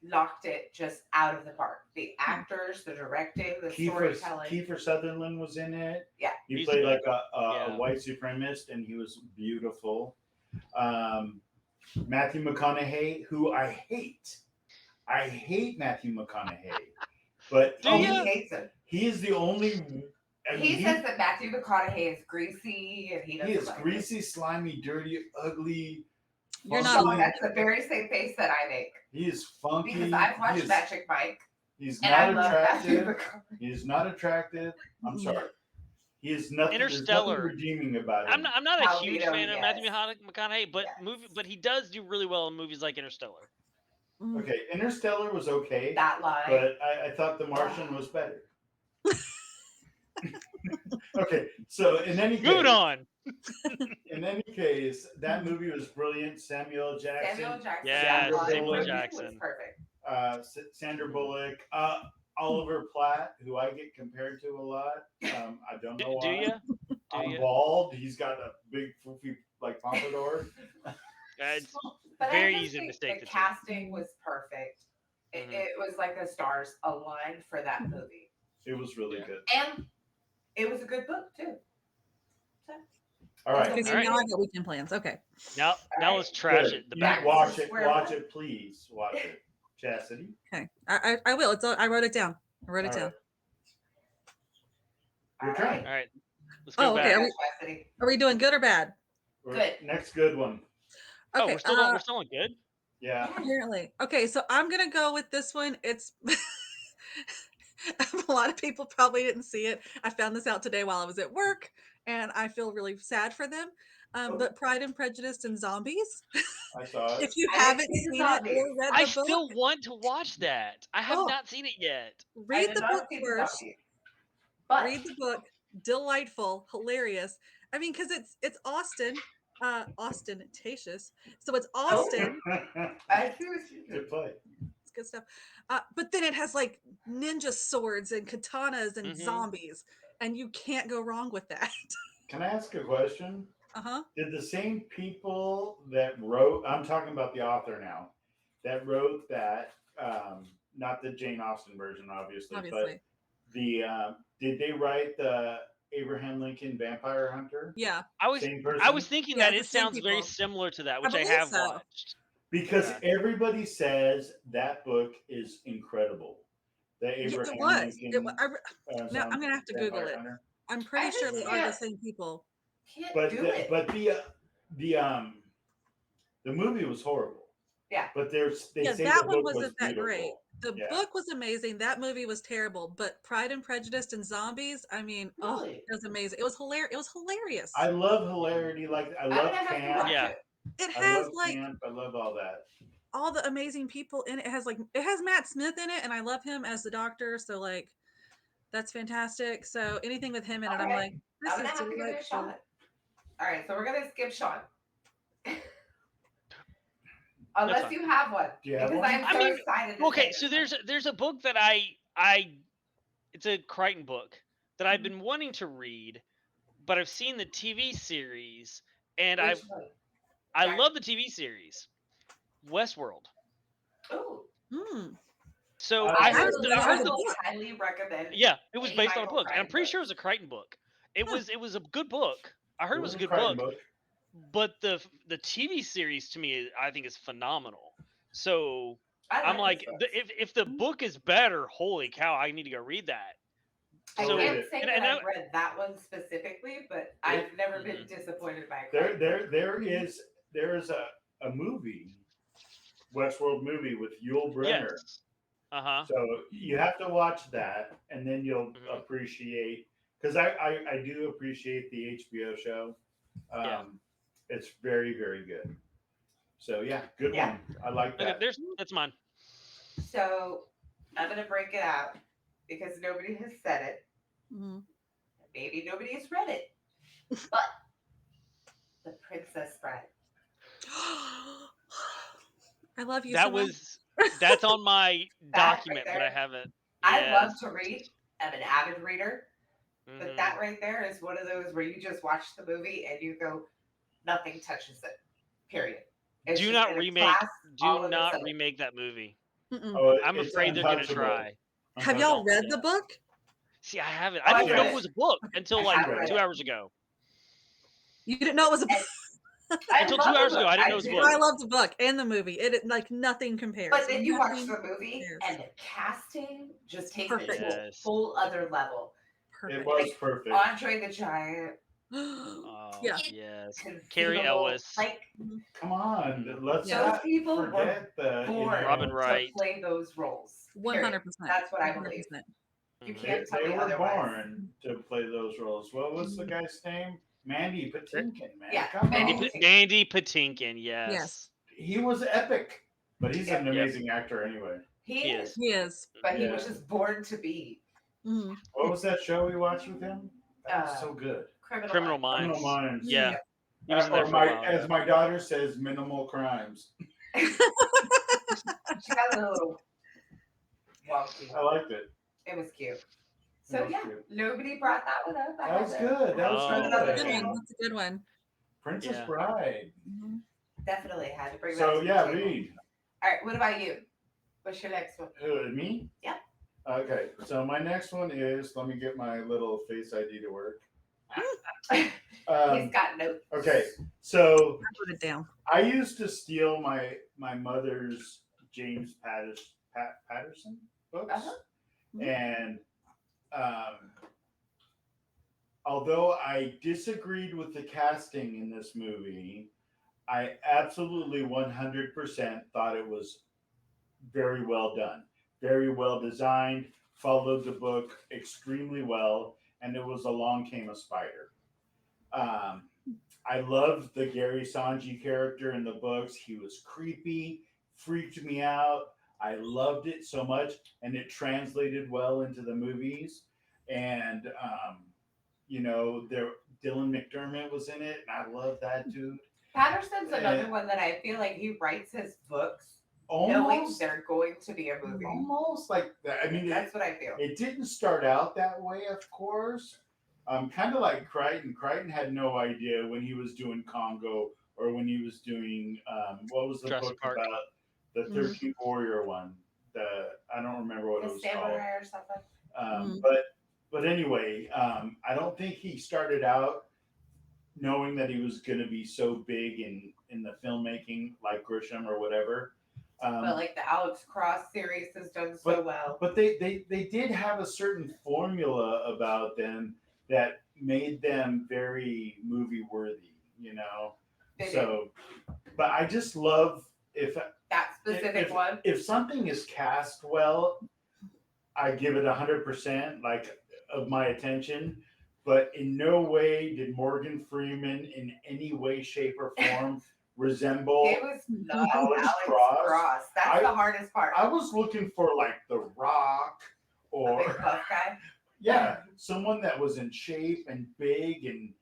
knocked it just out of the park. The actors, the directing, the storytelling. Kiefer Sutherland was in it. Yeah. He He's played good. like a Yeah. white supremacist, and he was beautiful. Matthew McConaughey, who I hate. I hate Matthew McConaughey, but Do He ya? hates it. he is the only. I mean, He says that Matthew McConaughey is greasy and he doesn't he is like greasy, slimy, dirty, ugly. You're it. not So lying. that's the very same face that I make. He is funky. Because I've watched he is, Magic Mike He's and not I love Matthew attractive. McConaughey. He is not attractive. I'm Mm. sorry. He is nothing. There's nothing Interstellar. redeeming about him. I'm not a huge Palomino, fan of Matthew yes. McConaughey, but Yes. but he does do really well in movies like Interstellar. Mm. Okay, Interstellar was okay, That line. but I thought The Martian was better. Okay, so Moving on. in any case, that movie was brilliant. Samuel Jackson, Samuel Jackson. Yeah, Sandra that line Samuel was Jackson. perfect. Sandra Bullock, Oliver Platt, who I get compared to a lot. I don't know Do why. you? Do I'm you? bald. He's got a big foofy like pompadour. It's But very I just easy to think mistake the the two. casting was perfect. Mhm. It was like the stars aligned for that movie. It was really Yeah. good. And it was a good book too. All right. Okay, so All right. now I got weekend plans. Okay. Now right. let's trash Good. it. The You back back. to watch it. square Watch one. it, please. Watch it. Chastity. Okay. I will. It's I wrote it down. I wrote it All down. Your All turn. right. All right. Let's go Oh, okay. back. Chastity. Are we doing good or bad? Good. Next good one. Oh, Okay. we're still on good. Yeah. Apparently. Okay, so I'm gonna go with this one. It's a lot of people probably didn't see it. I found this out today while I was at work, and I feel really sad for them. But Pride and Prejudice and Zombies. I saw it. If you I didn't haven't see the seen it zombies. or read I the book, still want to watch that. I have Oh. not seen it yet. I read did the not book see the first. zombies. But Read the book. Delightful, hilarious. I mean, because it's Austin, ostentatious. So it's Austin. I see what you did. Good play. It's good stuff. But then it has like ninja swords and katanas and Mhm. zombies, and you can't go wrong with that. Can I ask a question? Uh-huh. Did the same people that wrote, I'm talking about the author now, that wrote that, not the Jane Austen version, obviously. Obviously. But did they write the Abraham Lincoln Vampire Hunter? Yeah. Same person? I was thinking Yeah, that it's it the same sounds very people. similar to that, which I believe have so. watched. Because Yeah. everybody says that book is incredible. The Yeah, Abraham it was. Lincoln. Now I'm gonna have to Google Vampire it. Hunter. I'm pretty I sure just they are the can't- same people. Can't But do it. the movie was horrible. Yeah. But they Yeah, say that the one book was wasn't that great. beautiful. The Yeah. book was amazing. That movie was terrible. But Pride and Prejudice and Zombies, I mean, oh, Really? it was amazing. It was hilarious. It was hilarious. I love hilarity. Like I I'm love gonna have to camp. watch Yeah. it. It I has love like camp. I love all that. all the amazing people in it. It has Matt Smith in it, and I love him as the doctor. So like, that's fantastic. So anything with him in it, I'm Okay. like, this I'm gonna is have to give it a delightful. shot. All right, so we're gonna skip Sean. Unless fine. you have one. Do you have Because one? I'm I so mean, excited. to Okay, say so this there's a book that it's a Crichton book that I've been wanting to read, but I've seen the TV series and one. Which one? I Jack- love the TV series, Westworld. Ooh. Hmm. So I I heard heard I heard the the will highly recommend. yeah, it was a based on a Michael book, and I'm Crichton pretty book. sure it was a Crichton book. It Huh. was a good book. I heard it was a good Crichton book, but the TV series to me I think is phenomenal. So I'm like, this book. if the book is better, holy cow, I need to go read that. I So read can't it. say and- that and I've read that one specifically, but I've never been disappointed by a Crichton book. There there is a movie, Westworld movie with Yul Brynner. Yes. Uh-huh. So you have to watch that, and then you'll Mhm. appreciate, because I do appreciate the HBO show. Yeah. It's very, very good. So yeah, good Yeah. one. I like Okay, that. that's mine. So I'm gonna break it out because nobody has said it. Mhm. Maybe nobody has read it. But The Princess Bride. I love you so That much. was that's on my That right document, but I there. haven't. I love Yes. to read. I'm an avid reader. But Mhm. that right there is one of those where you just watch the movie and you go, nothing touches it. Period. It's Do just not in a remake. class Do all of not its own. remake that movie. Mm-mm. Oh, I'm it's afraid they're gonna untouchable. try. Have y'all Untouchable. read the book? See, I haven't. Oh, I I didn't even know read it it. was a book until I like have read 2 it. hours ago. You didn't know it was a book. And I Until love 2 hours the ago, book. I didn't know I it was a do. book. I love the book and the movie. Like nothing compares. But then you watch Nothing the movie compares. and the casting just takes Perfect. it to a Yes. whole other level. It Perfect. was perfect. Andre the Giant, Oh, Yeah. yes. Carrie conceivable. Ellis. Like Come on, let's Yeah. those not people were forget the born Robin to Wright. play those roles. 100%. That's what I believe. 100%. You Mhm. can't tell they me were otherwise. born to play those roles. What was the guy's name? Mandy Patinkin, man. Yeah, Come Mandy on. Patinkin. Mandy Patinkin. Yes. Yes. He was epic, but he's an Yep. amazing actor anyway. He He is, is. He is. but he Yeah. was just born to be Mhm. What was that show we watched with him? That was Uh, so good. Criminal Criminal Minds. Minds. Yeah. Yep. He was in there Or for a while. as Yeah. my daughter says, minimal crimes. She got a little wonky. I liked it. It was cute. It So was yeah, cute. nobody brought that one up. I That had was to- good. That was Oh, Put it on the Good yeah. channel. one. That's a good one. Princess Yeah. Bride. Mhm. Definitely had to bring that So to the yeah, table. read. All right, what about you? What's your next one? Me? Yeah. Okay, so my next one is, let me get my little Face ID to work. He's Um, got notes. okay, so I put it down. I used to steal my mother's James Patterson books, Uh-huh. and although I disagreed with the casting in this movie, I absolutely 100% thought it was very well done, very well designed, followed the book extremely well, and it was Along Came a Spider. I loved the Gary Sanji character in the books. He was creepy, freaked me out. I loved it so much, and it translated well into the movies. And there Dylan McDermott was in it, and I love that dude. Patterson's another one that I feel like he writes his books knowing Almost, they're going to be a movie. almost like that. I mean, That's what I feel. it didn't start out that way, of course. Kind of like Crichton. Crichton had no idea when he was doing Congo or when he was doing what was the Jurassic book Park. about the 13th Warrior one. I don't remember what it The was called. samurai or something. But anyway, I don't think he started out knowing that he was going to be so big in the filmmaking, like Grisham or whatever. But like the Alex Cross series has done so well. But they did have a certain formula about them that made them very movie worthy, They So, but I just love that specific one. if something is cast well, I give it 100% like of my attention. But in no way did Morgan Freeman in any way, shape, or form resemble It was not Alex Alex Cross. Cross. That's the hardest part. I was looking for like The Rock A or big buff guy. yeah, someone that was in shape and big and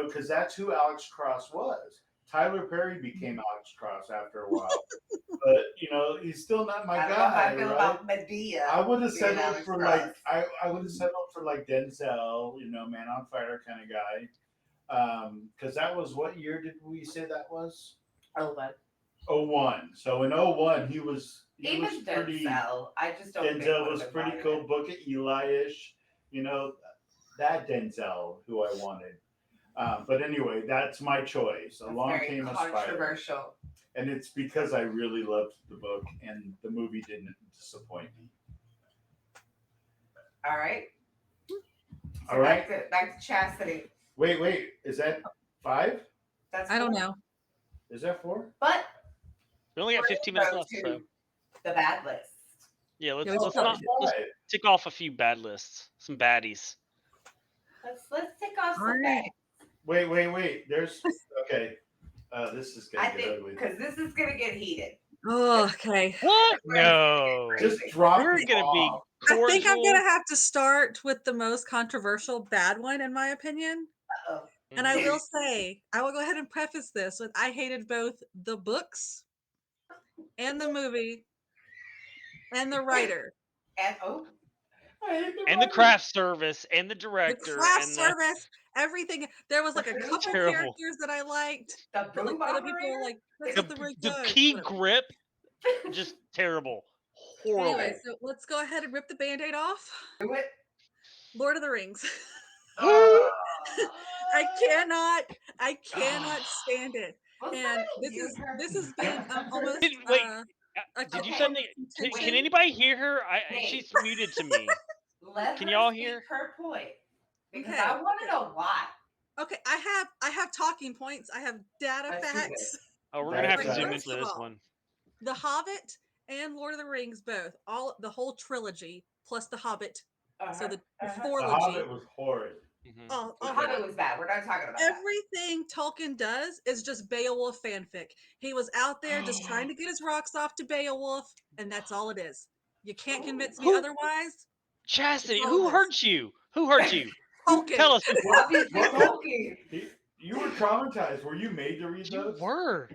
because that's who Alex Cross was. Tyler Perry became Alex Cross after a while, but he's still not my I don't know how guy. I feel Right? about Medea. I would have being settled Alex for Cross. like I would have settled for like Denzel, Man on Fire kind of guy. Because that was, what year did we say that was? Oh, but 01. So in 01, he was even pretty. Denzel, I just don't think Denzel would was have pretty been cool. Book it Eli-ish, that Denzel who I wanted. But anyway, that's my choice. That's Along very Came a Spider, controversial. and it's because I really loved the book, and the movie didn't disappoint me. All right. So All right. Back to Chastity. Wait, is that 5? That's I don't cool. know. Is that 4? But We only got 15 minutes left, so the bad list. yeah, Yeah, let's we not should. let's tick off a few bad lists, some baddies. Let's take off All some right. bad. Wait. There's okay. This is I gonna get think ugly. because this is gonna get heated. Oh, okay. What? No. Just drop We're it gonna be off. I think I'm cordial. gonna have to start with the most controversial bad one, in my opinion. Uh-oh. And I will say, I will go ahead and preface this with I hated both the books and the movie and the writer. And oh, I hate the And the writing. craft service and the The director craft and the service, everything. There was like a couple terrible. characters that I liked, the but like boom other people operator. were like, this the, isn't very the good. key Whatever. grip, just terrible, horrible. Anyway, so let's go ahead and rip the band-aid off. Do it. Lord of the Rings. Oh. I cannot stand it. Well, And somebody mute her. this has been almost Wait, a did you Okay. say close can contention. anybody hear her? Wait. She's muted to me. Let Can her y'all speak hear? her point because Okay, I want to okay. know why. Okay, I have talking points. I have data Let's do facts. this. Oh, we're gonna have to That's zoom in first for of this all, one. The Hobbit and Lord of the Rings both, the whole trilogy plus The Hobbit. So the The fourlogy. Hobbit was horrid. Mhm. Oh, The okay. Hobbit was bad. We're not talking about that. Everything Tolkien does is just Beowulf fanfic. He was out there just trying to get his rocks off to Beowulf, and that's all it is. You can't convince me Who- otherwise. Chastity, all who this. hurt you? Who hurt you? Tolkien. Tell us. Obviously, Tolkien. You were traumatized. Were you made to read You those? were.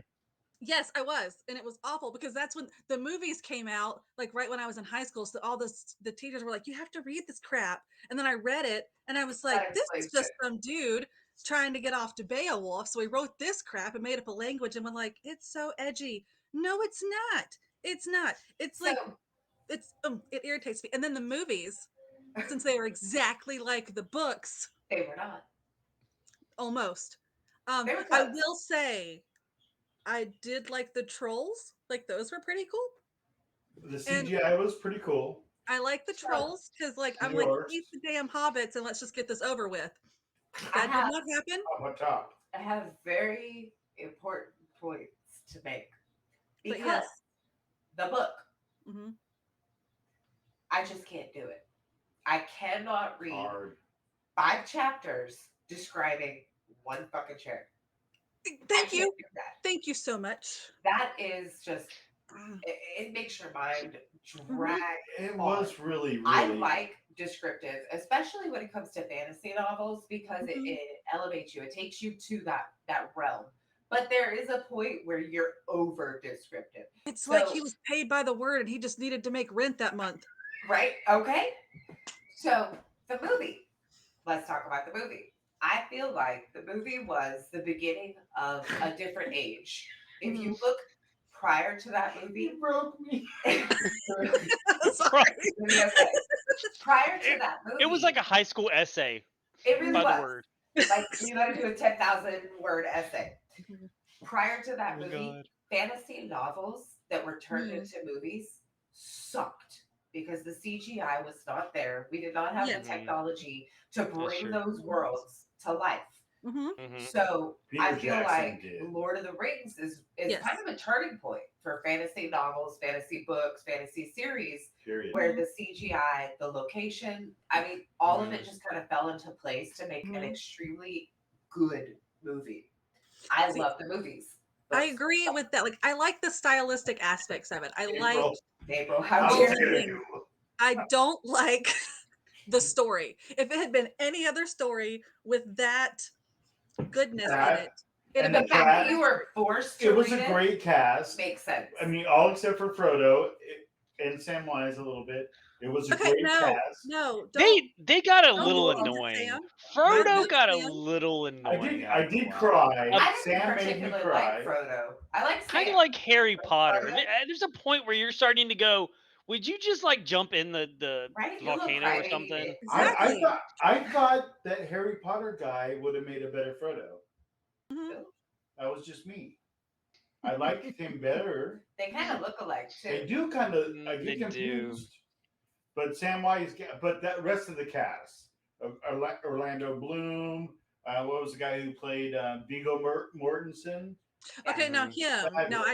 Yes, I was, and it was awful because that's when the movies came out, like right when I was in high school. So all the teachers were like, "You have to read this crap," and then I read it, and I was like, That "This is explains just it. some dude trying to get off to Beowulf." So he wrote this crap and made up a language, and went like, "It's so edgy." No, it's not. It's not. It's like So, it irritates me. And then the movies, since they are exactly like the books, they were not. almost. They were I close. will say, I did like the trolls. Like those were pretty cool. The CGI was pretty cool. I like the So, trolls because, like, I'm the like, orcs. eat the damn hobbits and let's just get this over with. I That did have, not happen. Up top. I have very important points to make But because yes. the book, hmm I just can't do it. I cannot read Hard. 5 chapters describing one fucking chair. I Thank can't you. do that. Thank you so much. That is just it makes your mind drag. It was really, really. I like descriptive, especially when it comes to fantasy novels, because it elevates you. It takes you to that realm. But there is a point where you're over descriptive. It's like he was paid by the word and he just needed to make rent that month. Right? Okay. So the movie. Let's talk about the movie. I feel like the movie was the beginning of a different age. If you look prior to that movie, You broke me. Sorry. okay. Prior to that movie, It was like a high school essay. it really by was. the word. Like you got to do a 10,000 word essay. Prior to that Oh my movie, God. fantasy novels that were turned into movies sucked because the CGI was not there. We did not have Yeah. the technology to bring true. those worlds to life. Mhm. So I Peter feel Jackson like did. Lord of the Rings is Yes. kind of a turning point for fantasy novels, fantasy books, fantasy series, Period. where the CGI, the location, I mean, all of it just kind of fell into place to make an extremely good movie. I love the movies. I agree with that. Like, I like the stylistic aspects of it. I April, how How dare dare you? you? I don't like the story. If it had been any other story with that goodness in it, And The the fact that cast, you were forced to it was read a great cast. makes sense. I mean, all except for Frodo and Samwise a little bit. It was a okay, great no, cast. no, don't. They got a don't little do that, annoying. Sam. Frodo love got a Sam. little annoying. I after a did while. cry. I didn't Sam made me particularly cry. like Frodo. I like Sam. Kind of like Harry Potter. Frodo? There's a point where you're starting to go, would you just like jump in the Right? You look volcano or crybaby something? bitch. Exactly. I thought that Harry Potter guy would have made a better Frodo. Mhm. That was just me. I liked him better. They kind of look alike too. They do kind of. I They get do. confused. But Samwise, but that rest of the cast, Orlando Bloom. What was the guy who played Viggo Mortensen? Okay, now Mhm. him. Now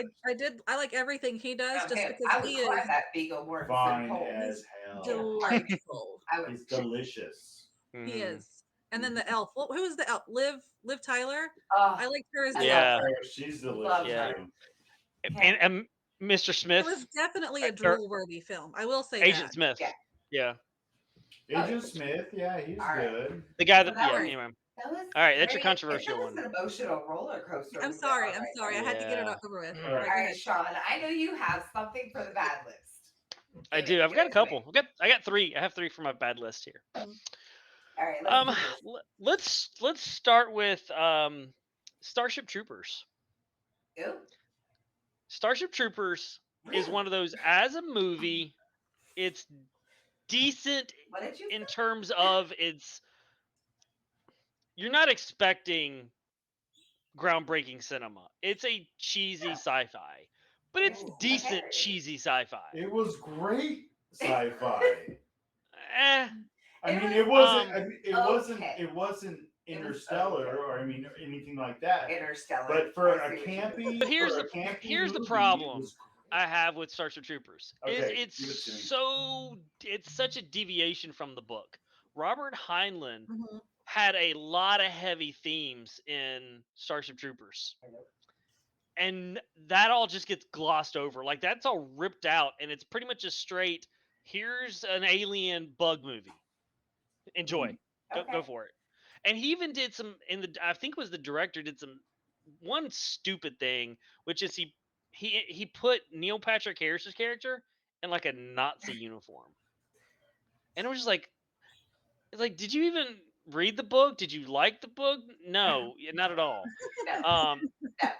I like everything he does just him. because I would he climb is that Viggo Mortensen Fine pole. as In a hell. heartbeat. delightful. I would. It's delicious. He Mhm. is. And then the elf. Well, who is the elf? Liv Tyler. I Oh, liked her as I the love elf. Yeah. her. She's Love delicious Yeah. her. too. And, Okay. and Mr. It Smith, was definitely a or drool-worthy film. I will say Agent that. Smith. Yeah. Yeah. Agent Smith, yeah, he's All right. good. The guy So that, that yeah, was anyway. that was All right, that's your very. controversial It was one. an emotional roller coaster. I'm we went sorry. on I'm right sorry. I there. had to get it Yeah. over with. All All right, All go right, ahead. Sean. I know you have something for the bad list. I Give do. it. I've Give got a it to me. couple. I got three. I have three for my bad list here. Mhm. All right. Let's do this. Let's start with Starship Troopers. Ew. Starship Troopers is Really? one of those, as a movie, it's decent What did you in say? terms of you're not expecting groundbreaking cinema. It's a cheesy Yeah. sci-fi, but it's It's a decent parody. cheesy sci-fi. It was great sci-fi. Eh, I mean, was it wasn't. um, I mean, okay. It wasn't It was Interstellar, okay. or I mean, anything like that. Interstellar. But for I a see what you did. but campy here's the movie, it problem was I have with Starship Troopers is okay. Give it to me. it's such a deviation from the book. Robert Heinlein Mhm. had a lot of heavy themes in Starship Troopers. And that all just gets glossed over. Like, that's all ripped out, and it's pretty much a straight, here's an alien bug movie. Enjoy. Go Okay. for it. And he even did some I think it was the director did some one stupid thing, which is he put Neil Patrick Harris's character in like a Nazi uniform. And it was just like, it's like, did you even read the book? Did you like the book? No, not at all. No. Um No.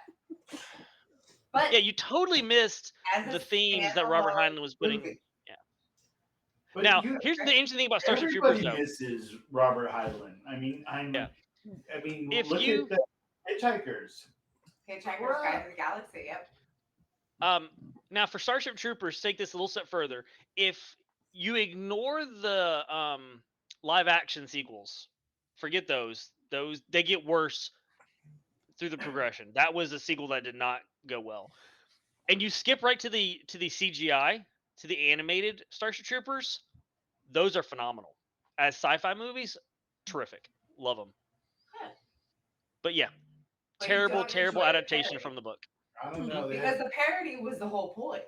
But yeah, you totally missed as the a themes that Robert standalone Heinlein was putting. movie, Yeah. But Now, you, here's the interesting thing about Starship Troopers, everybody though. misses Robert Heinlein. I mean, Yeah. I mean, If look at you the Hitchhikers. Hitchhiker's Guide to the Galaxy. Yep. now for Starship Troopers, take this a little step further. If you ignore the live action sequels, forget those. Those they get worse through the progression. That was a sequel that did not go well. And you skip right to the CGI, to the animated Starship Troopers. Those are phenomenal. As sci-fi movies, terrific. Love them. Yeah. But yeah, But you terrible, don't terrible enjoy the adaptation parody. from the book. I don't know. They Because had the parody was the whole point.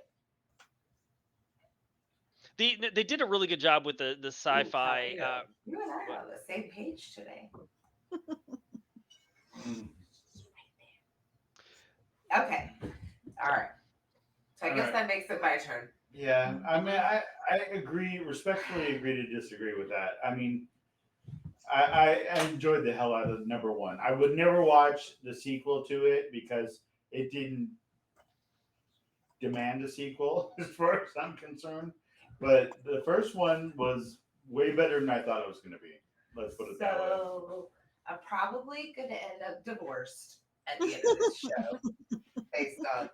They did a really good job with the Ooh, sci-fi. Carlito, you and I what- are on the same page today. mm, Okay. All right. So I All guess right. that makes it my turn. yeah. I mean, Mhm. I agree, respectfully agree to disagree with that. I mean, I enjoyed the hell out of number one. I would never watch the sequel to it because it didn't demand a sequel, as far as I'm concerned. But the first one was way better than I thought it was going to be. Let's put it that way. So I'm probably going to end up divorced at the end of this show based on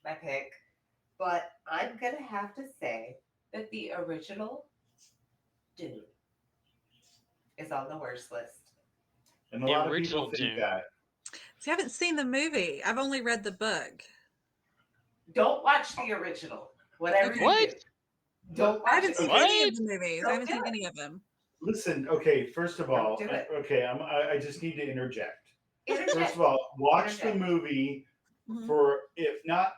my pick. But I'm going to have to say that the original Dune is on the worst list. And a The lot of original people think Dune. that. See, I haven't seen the movie. I've only read the book. Don't watch the original. Whatever Okay. you What? do. Don't I watch haven't it. seen What? any of the movies. I Don't haven't do seen it. any of them. Listen, okay, first of all, Don't do it. okay, I just need to interject. First Interject. of all, watch the Interject. movie Mhm. for, if not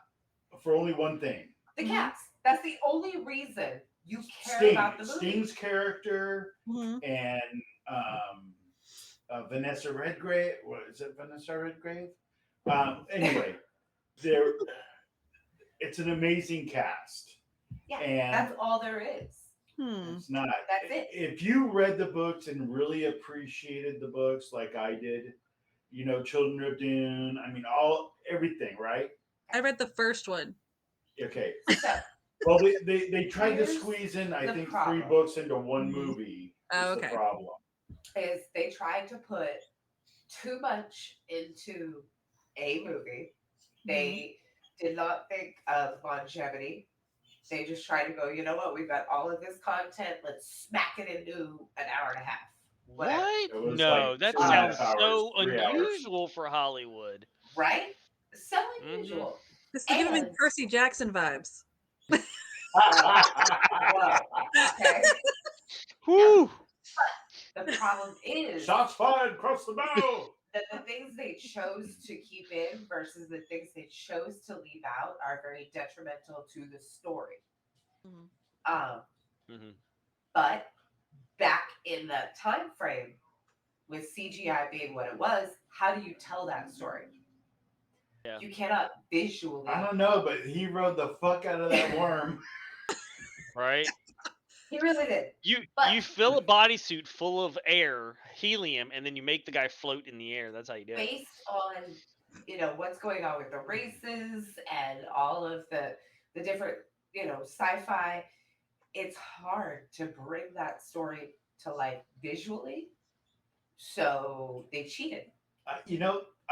for only one thing. The cats. That's the only reason you care Sting, about the movie. Sting's character Mhm. and Vanessa Redgrave. What is it, Vanessa Redgrave? Anyway, there. It's an amazing cast. Yeah, And that's all there is. it's not. That's it. If you read the books and really appreciated the books like I did, you know, Children of Dune. I mean, everything, right? I read the first one. Okay. So Well, they tried to Here's squeeze in, I the think, 3 problem. books into one Mhm. movie. Oh, is okay. the problem. is they tried to put too much into a movie. They did not think of longevity. They just tried to go, you know what, we've got all of this content, let's smack it into an hour and a half. Whatever. What? It was No, like that 2.5 sounds hours, so 3 hours. unusual for Hollywood. Right? So Mhm. unusual. This is giving me And Percy Jackson vibes. whoa, okay. Whew. The problem is Shots fired across the bow. that the things they chose to keep in versus the things they chose to leave out are very detrimental to the story. Mhm. Um, Mhm. but back in the time frame, with CGI being what it was, how do you tell that story? Yeah. You cannot visually. I don't know, but he rode the fuck out of that worm. Right. He really did. You But fill a bodysuit full of air, helium, and then you make the guy float in the air. That's how you do it. based on what's going on with the races and all of the different sci-fi, it's hard to bring that story to life visually. So they cheated.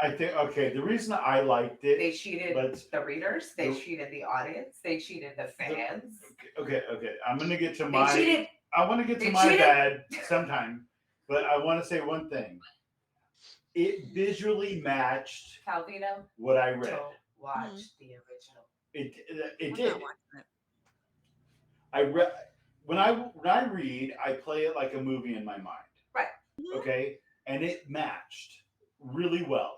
I think okay. The reason I liked it, They cheated but the readers. They the- cheated the audience. They cheated the fans. okay. I'm gonna get to They my. cheated. I want to get to They my cheated. bad sometime, but I want to say one thing. It visually matched Calvino, what I read. don't watch the original. It I'm did. not watching it. I read when I read, I play it like a movie in my mind. Right. Okay, and it matched really well.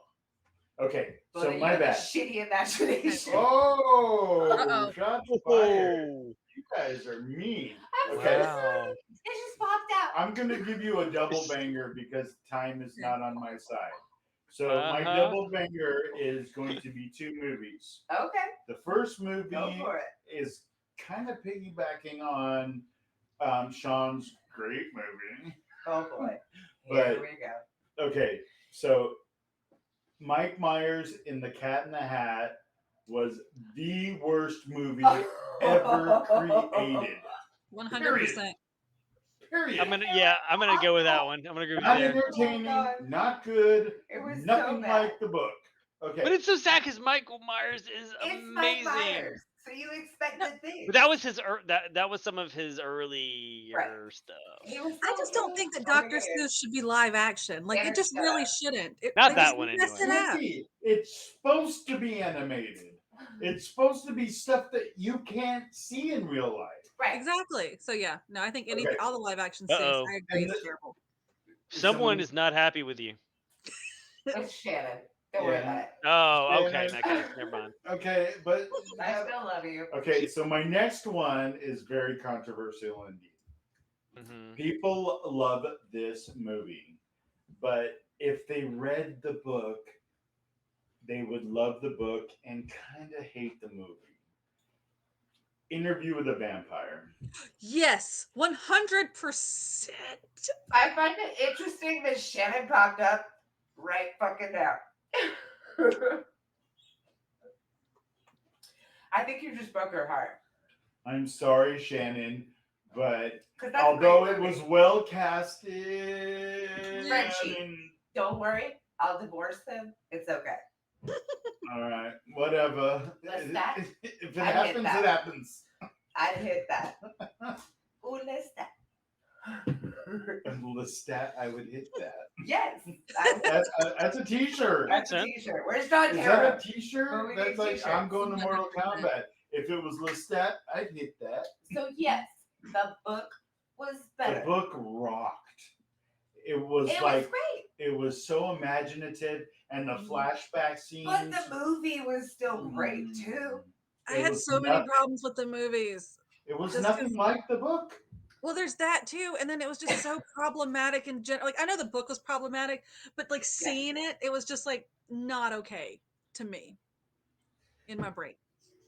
Okay, Well, so then you my have a bad. shitty imagination. Oh, Uh-oh. shots fired! Oh, You guys are mean. I'm Okay. so sorry. It just popped out. I'm gonna give you a double banger because time is not on my side. So my Uh-huh. double banger is going to be two movies. Okay, The first movie go for it. is kind of piggybacking on Sean's great movie. Oh boy. But- Here we go. Okay, so Mike Myers in The Cat in the Hat was the worst movie ever created. 100%. Period. I'm gonna go with that one. I'm gonna agree with you Not there. entertaining, Oh, God. not good, It was nothing so bad. like the book. Okay. But it's so sad because Michael Myers is It's Mike amazing. Myers, so you expect good things. But that was his that was some of his earlier stuff. He was I so just don't good. think that Oh my Dr. goodness. Seuss should be live action. Like, it just really shouldn't. Not They that just one messed anyway. it up. Ricky, it's supposed to be animated. It's supposed to be stuff that you can't see in real life. Right. Exactly. So yeah, no, I think Okay. all the live action Seuss, Uh-oh. I agree, And it's the- terrible. Someone is not happy with you. It's Shannon. Don't worry about it. Oh, okay. Yeah. In that case, never mind. Okay, but I still love you. okay, so my next one is very controversial indeed. Hmm. People love this movie, but if they read the book, they would love the book and kind of hate the movie. Interview with a Vampire. Yes, 100%. I find it interesting that Shannon popped up right fucking now. I think you just broke her heart. I'm sorry, Shannon, but 'Cause that's a although great it movie. was well casted, Frenchie. and- Don't worry, I'll divorce him. It's okay. all right, whatever. Lestat? If it I get happens, that. it happens. I'd hit that. Ooh, let's that. Lestat, I would hit that. Yes. That's a T-shirt. That's a sense. t-shirt. Where's John Is Terra? that a T-shirt? Well, we That's need like t-shirts. I'm going to Mortal 100%. Kombat. If it was Lestat, I'd hit that. So yes, the book was better. The book rocked. It was It like was great. it was so imaginative, and the flashback scenes. But the movie was still great Mm. too. I It had was so many nothing. problems with the movies. It was Just nothing 'cause- like the book. Well, there's that too, and then it was just so problematic in general. Like, I know the book was problematic, but like seeing it was just like not okay to me in my brain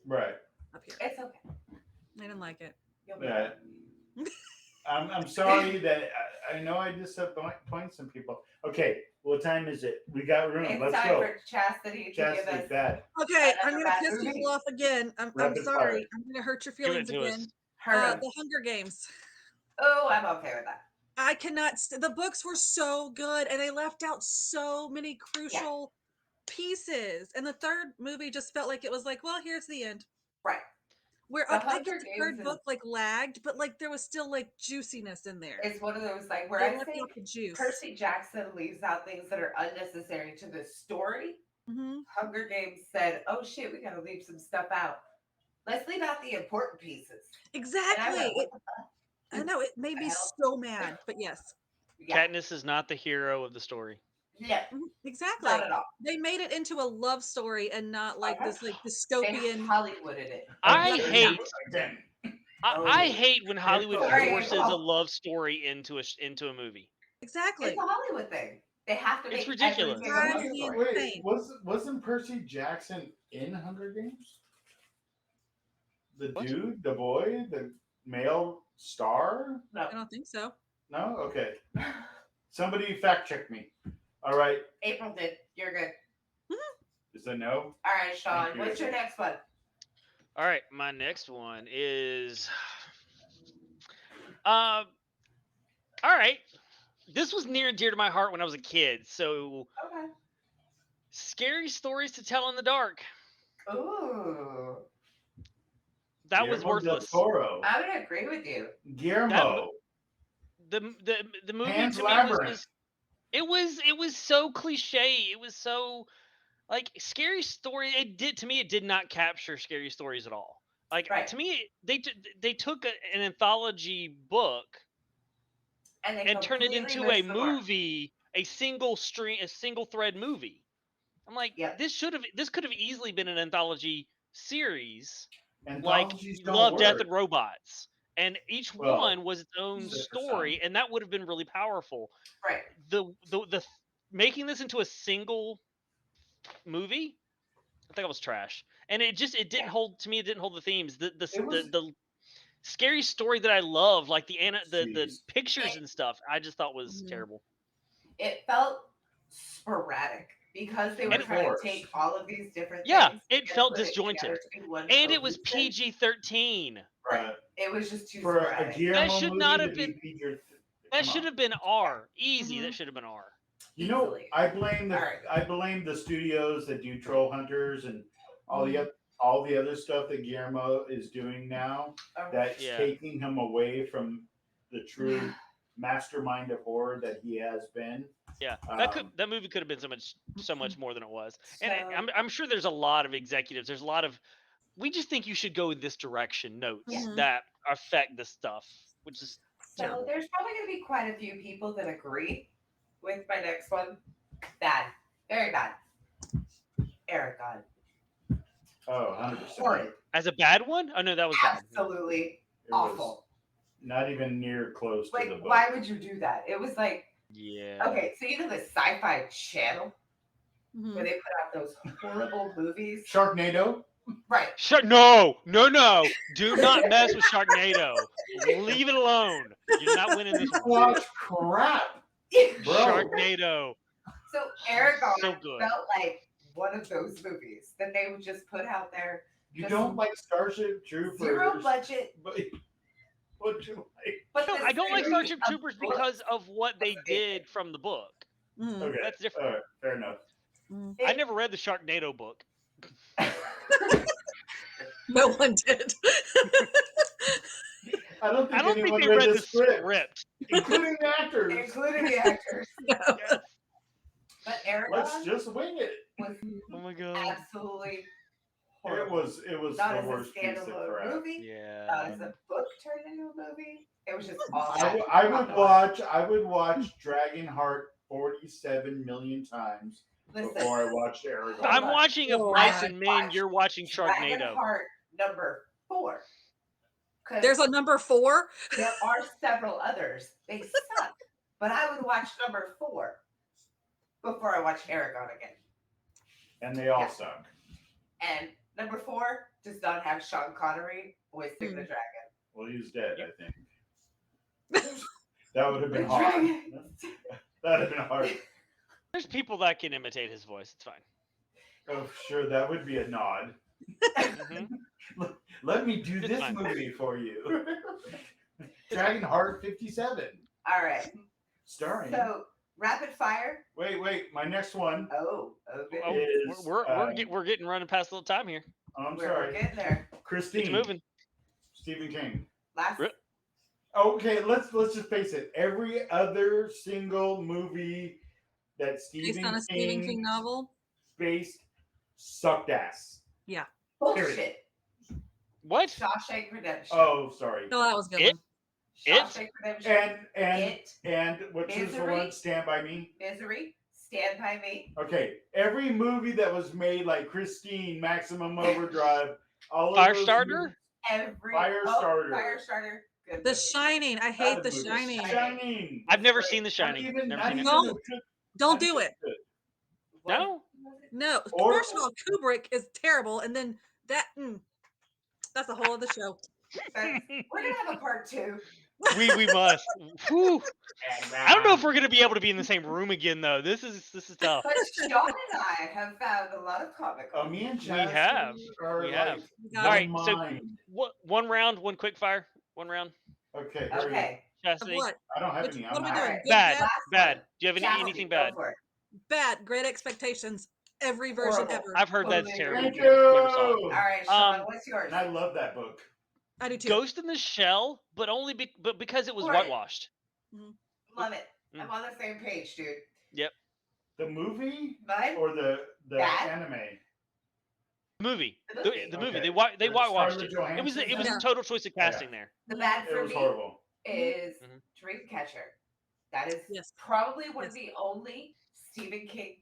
Right. up here. It's okay. I didn't like it. You'll be Yeah. fine. I'm sorry that I know I disappoint some people. Okay, what time is it? We got room. It's Let's time go. for Chastity to give Chastity, us bad. Okay, I'm Another gonna bad piss movie. people off again. I'm Rapid sorry. fire. I'm gonna hurt your Give it feelings to again. us. her. The Hunger Games. Oh, I'm okay with that. I cannot. The books were so good, and they left out so many crucial pieces. And the third movie just felt like it was like, well, here's the end. Right. Where The I Hunger guess the Games third is- book like lagged, but like there was still like juiciness in there. It's one of those where They I left think out the juice. Percy Jackson leaves out things that are unnecessary to the story Mhm. Hunger Games said, "Oh shit, we gotta leave some stuff out. Let's leave out the important pieces." And I Exactly. went, "What the fuck? I know it made The me hell?" so mad, but yes. Yeah, Katniss is not the hero of the story. no, not Exactly. at all. They made it into a love story and not like Uh-huh. this like They dystopian. Hollywooded it. I Again, hate again. I Oh, hate when Hollywood Sorry, forces a April. love story into a movie. It's a Exactly. Hollywood thing. They have to It's make ridiculous. everything a Drives love me story. Wait, insane. wasn't Percy Jackson in Hunger Games? The What? dude, the boy, the male star? No. I don't think so. No? Okay. Somebody fact check me. All right. April did. You're good. Is a no? All right, Sean. Thank you, What's your April. next one? All right, my next one is all right. This was near and dear to my heart when I was a kid. So, Okay. scary stories to tell in the dark. Ooh. That was Guillermo del worthless. Toro. I would agree with you. Guillermo. The movie Pan's to me Labyrinth. it was so cliche. It was so like scary story. It did not capture scary stories at all. Like Right. to me, they took an anthology book And they and turned it completely into a missed the mark. movie, a single thread movie. I'm like, Yep. this could have easily been an anthology series, like Anthologies don't Love, Death, work. and Robots, and each Well, one was its own except for story, some. and that would have been really powerful. Right. The making this into a single movie, I think it was trash, and it didn't Yeah. hold to me. It didn't hold the themes. It was The scary story that I love, like the jeez. pictures It, and stuff, I just thought was Mhm. terrible. it felt sporadic because they were And trying to Forced. take all of these different yeah, things it and felt put it disjointed, together to be one and it was cohesive. PG-13. Right. It was just too For a sporadic. That Guillermo should movie not to have be been. PG. That Come should on. have been R. Easy. Mhm. That should have been R. You know, Easily. I blame All right. the studios that do Troll Hunters and all Mhm. the other stuff that Guillermo is doing now. That's Yeah. taking him away from the true mastermind of horror that he has been. Yeah, that movie could have been so much more than it was. And So I'm sure there's a lot of executives. There's a lot of we just think you should go in this direction. Notes Yeah. Mhm. that affect this stuff, which is So terrible. there's probably going to be quite a few people that agree with my next one. Bad. Very bad. Aragon. Oh, 100%. Horrid. As a bad one? Oh no, that was bad. Absolutely It was awful. not even near close to Like, the book. why would you do that? It was like, Yeah. okay, so you know the Sci-Fi Channel where Mhm. they put out those horrible movies, Sharknado? right? No. Do not mess with Sharknado. Leave it alone. You're not winning this one. Watch crap, bro. Sharknado. So Aragon So good. felt like one of those movies that they would just put out there. You Just don't like Starship Troopers? Zero budget, But what you like? but No, the I don't like series Starship of Troopers books because of what they was amazing. did from the book. Mhm. Okay, That's different. All right, fair enough. Mhm. I never read the Sharknado book. No one did. I don't think I don't think anyone they read read the the script, script. including the actors. including the actors. No. Yes. But Let's Aragon just wing it. was Oh my god. absolutely It horrible. was Not the as a worst piece of standalone crap. movie, not Yeah. as a book turned into a movie. It was just I awful. would watch Dragonheart 47 million times Listen, before I watched Aragon. I'm on. watching Of Oh, Mice I and Men. watched You're watching Sharknado. Dragonheart number 4. Because There's a number 4. there are several others. They suck. But I would watch number 4 before I watch Aragon again. And they all Yeah. suck. And number 4 does not have Sean Connery voicing the dragon. Well, he's dead, I think. That would have been The hard. dragon. That would have been hard. There's people that can imitate his voice. It's fine. Oh, sure, that would be a nod. Mhm. Let me do It's this fine. movie for you. Dragonheart 57, All right. starring. So, rapid fire. Wait, my next one. Oh, okay. Oh, Is, we're getting running past a little time here. Oh, I'm We're sorry, getting there. It's Christine. moving. Stephen King. Last. Re- Okay, let's just face it. Every other single movie that Based on a Stephen King novel. based sucked ass. Bullshit. What? Shawshank Redemption. Oh, sorry. No, that was a good It- one. Shawshank Redemption. And It. which is the Misery. one? Stand by Me. Misery. Stand by Me. Okay, every movie that was made, like Christine, Maximum Overdrive, all of those Firestarter? movies- Every Firestarter. Firestarter. Good The movie. Shining. I hate Bad The movie. Shining. Shining. I've never Great. seen The Shining. Not even, Never not seen it. even No. a good- Don't not do even it. good. What No. was it? No. Or- First of all, Kubrick is terrible, and then that. That's a whole other show. We're gonna have a part 2. We must. Whew. And, I don't know if we're gonna be able to be in the same room again though. This is tough. But Sean and I have found a lot of comic. me and We Jasmine have. are We like have. Got All right, one so mind. one round, one quick fire, one round. Okay, hurry. Okay. Chastity. What? I don't have Which, any. what I'm are we out. doing? Alright. Good, Bad. Last Bad. one. Do you have Chastity, anything go bad? for it. bad. Great Expectations. Every version Horrible. ever. I've heard that's Totally terrible. Thank agree. you. Never saw it. All right, Sean, what's yours? And I love that book. I do too. Ghost in the Shell, but only but because it was Right. whitewashed. Love it. Mm. I'm on the same page, dude. The movie Mine? or the Bad? anime? The movie. The The, movie. the movie. Okay. They With whitewashed Scarlett it. It was Johansson? a total choice of casting there. The bad It for was me horrible. is Mhm. Dreamcatcher. That is Yes. probably one of Yes. the only Stephen King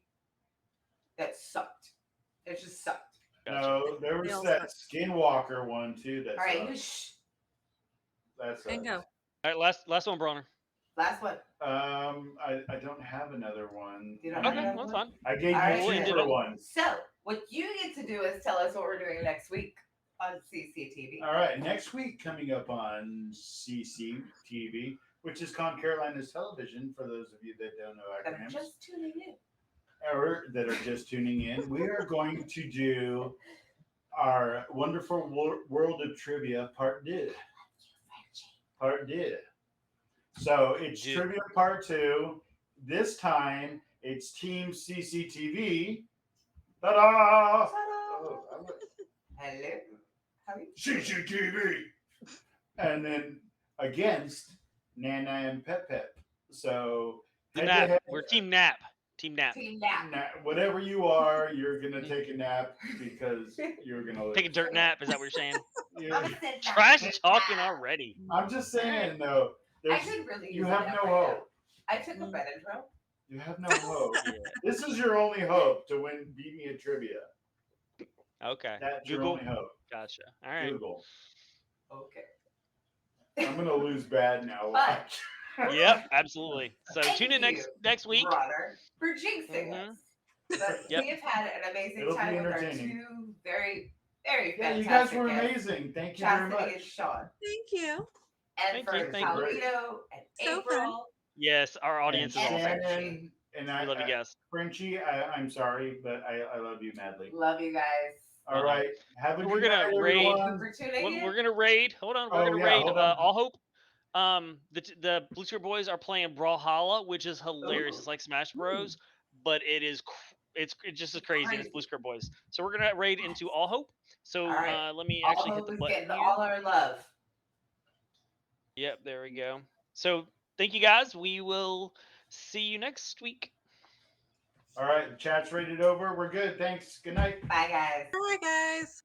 that sucked. It just sucked. Gotcha. No, there They was all that suck. Skinwalker one too. That All right, sucked. you shh. That And go. sucked. All right, last one, Bronner. Last one. I don't have another one. You don't Okay, have well, that's one? fine. I gave All right, you we'll end it cheaper on- ones. So, what you get to do is tell us what we're doing next week on CCTV. All right, next week coming up on CCTV, which is ConCarolinas Television. For those of you that don't know I'm acronyms, just tuning in. or that are just tuning in, we are going to do our wonderful world of trivia part 2. Part 2. So it's Dude. trivia part 2. This time it's Team CCTV. Ta-da! Ta-da! Oh, I like Hello. How are you? CCTV. And then against Nana and Pep Pep. So The head to nap. head, We're Team Nap. Team Nap. Team Nap. whatever you are, you're gonna take a nap because you're gonna lose. Take a dirt nap. Is that what you're saying? Mama said nap. Trash talking already. I'm just saying though, I there's, could really you use have a nap no right now. hope. I took a Benadryl. You have no hope. Yeah. This is your only hope to win Beat Me at Trivia. Okay. That's your Google. only hope. Gotcha. All right. Google. Okay. I'm gonna lose bad now. But- Watch. Yep. Absolutely. So Thank tune in you, next week. Runner, for jinxing us. But Yep. we have had an amazing It'll be time with our entertaining. two very, very Yeah, you fantastic guys were guests, amazing. Thank you very Chastity and much. Sean. Thank you. And Thank you, for thank you. Paulino and So fun. April. Yes, our audience is And awesome. Shannon, and We I love you guys. Frenchie, I'm sorry, but I love you madly. Love you guys. All right. Have a We're good gonna night, raid- Thank you everyone. for tuning in. We're gonna raid. Hold on. We're Oh, gonna yeah, raid hold on. All Hope. The Blue Square Boys are playing Brawlhalla, which is hilarious. Ooh. It's like Smash Bros, but it's just as crazy. And it's Crazy. Blue Square Boys. So we're gonna raid into All Hope. So All right. let me All actually hit hope the is button getting here. all our love. Yep, there we go. So thank you guys. We will see you next week. All right. Chat's rated over. We're good. Thanks. Good night. Bye, guys. Bye, guys.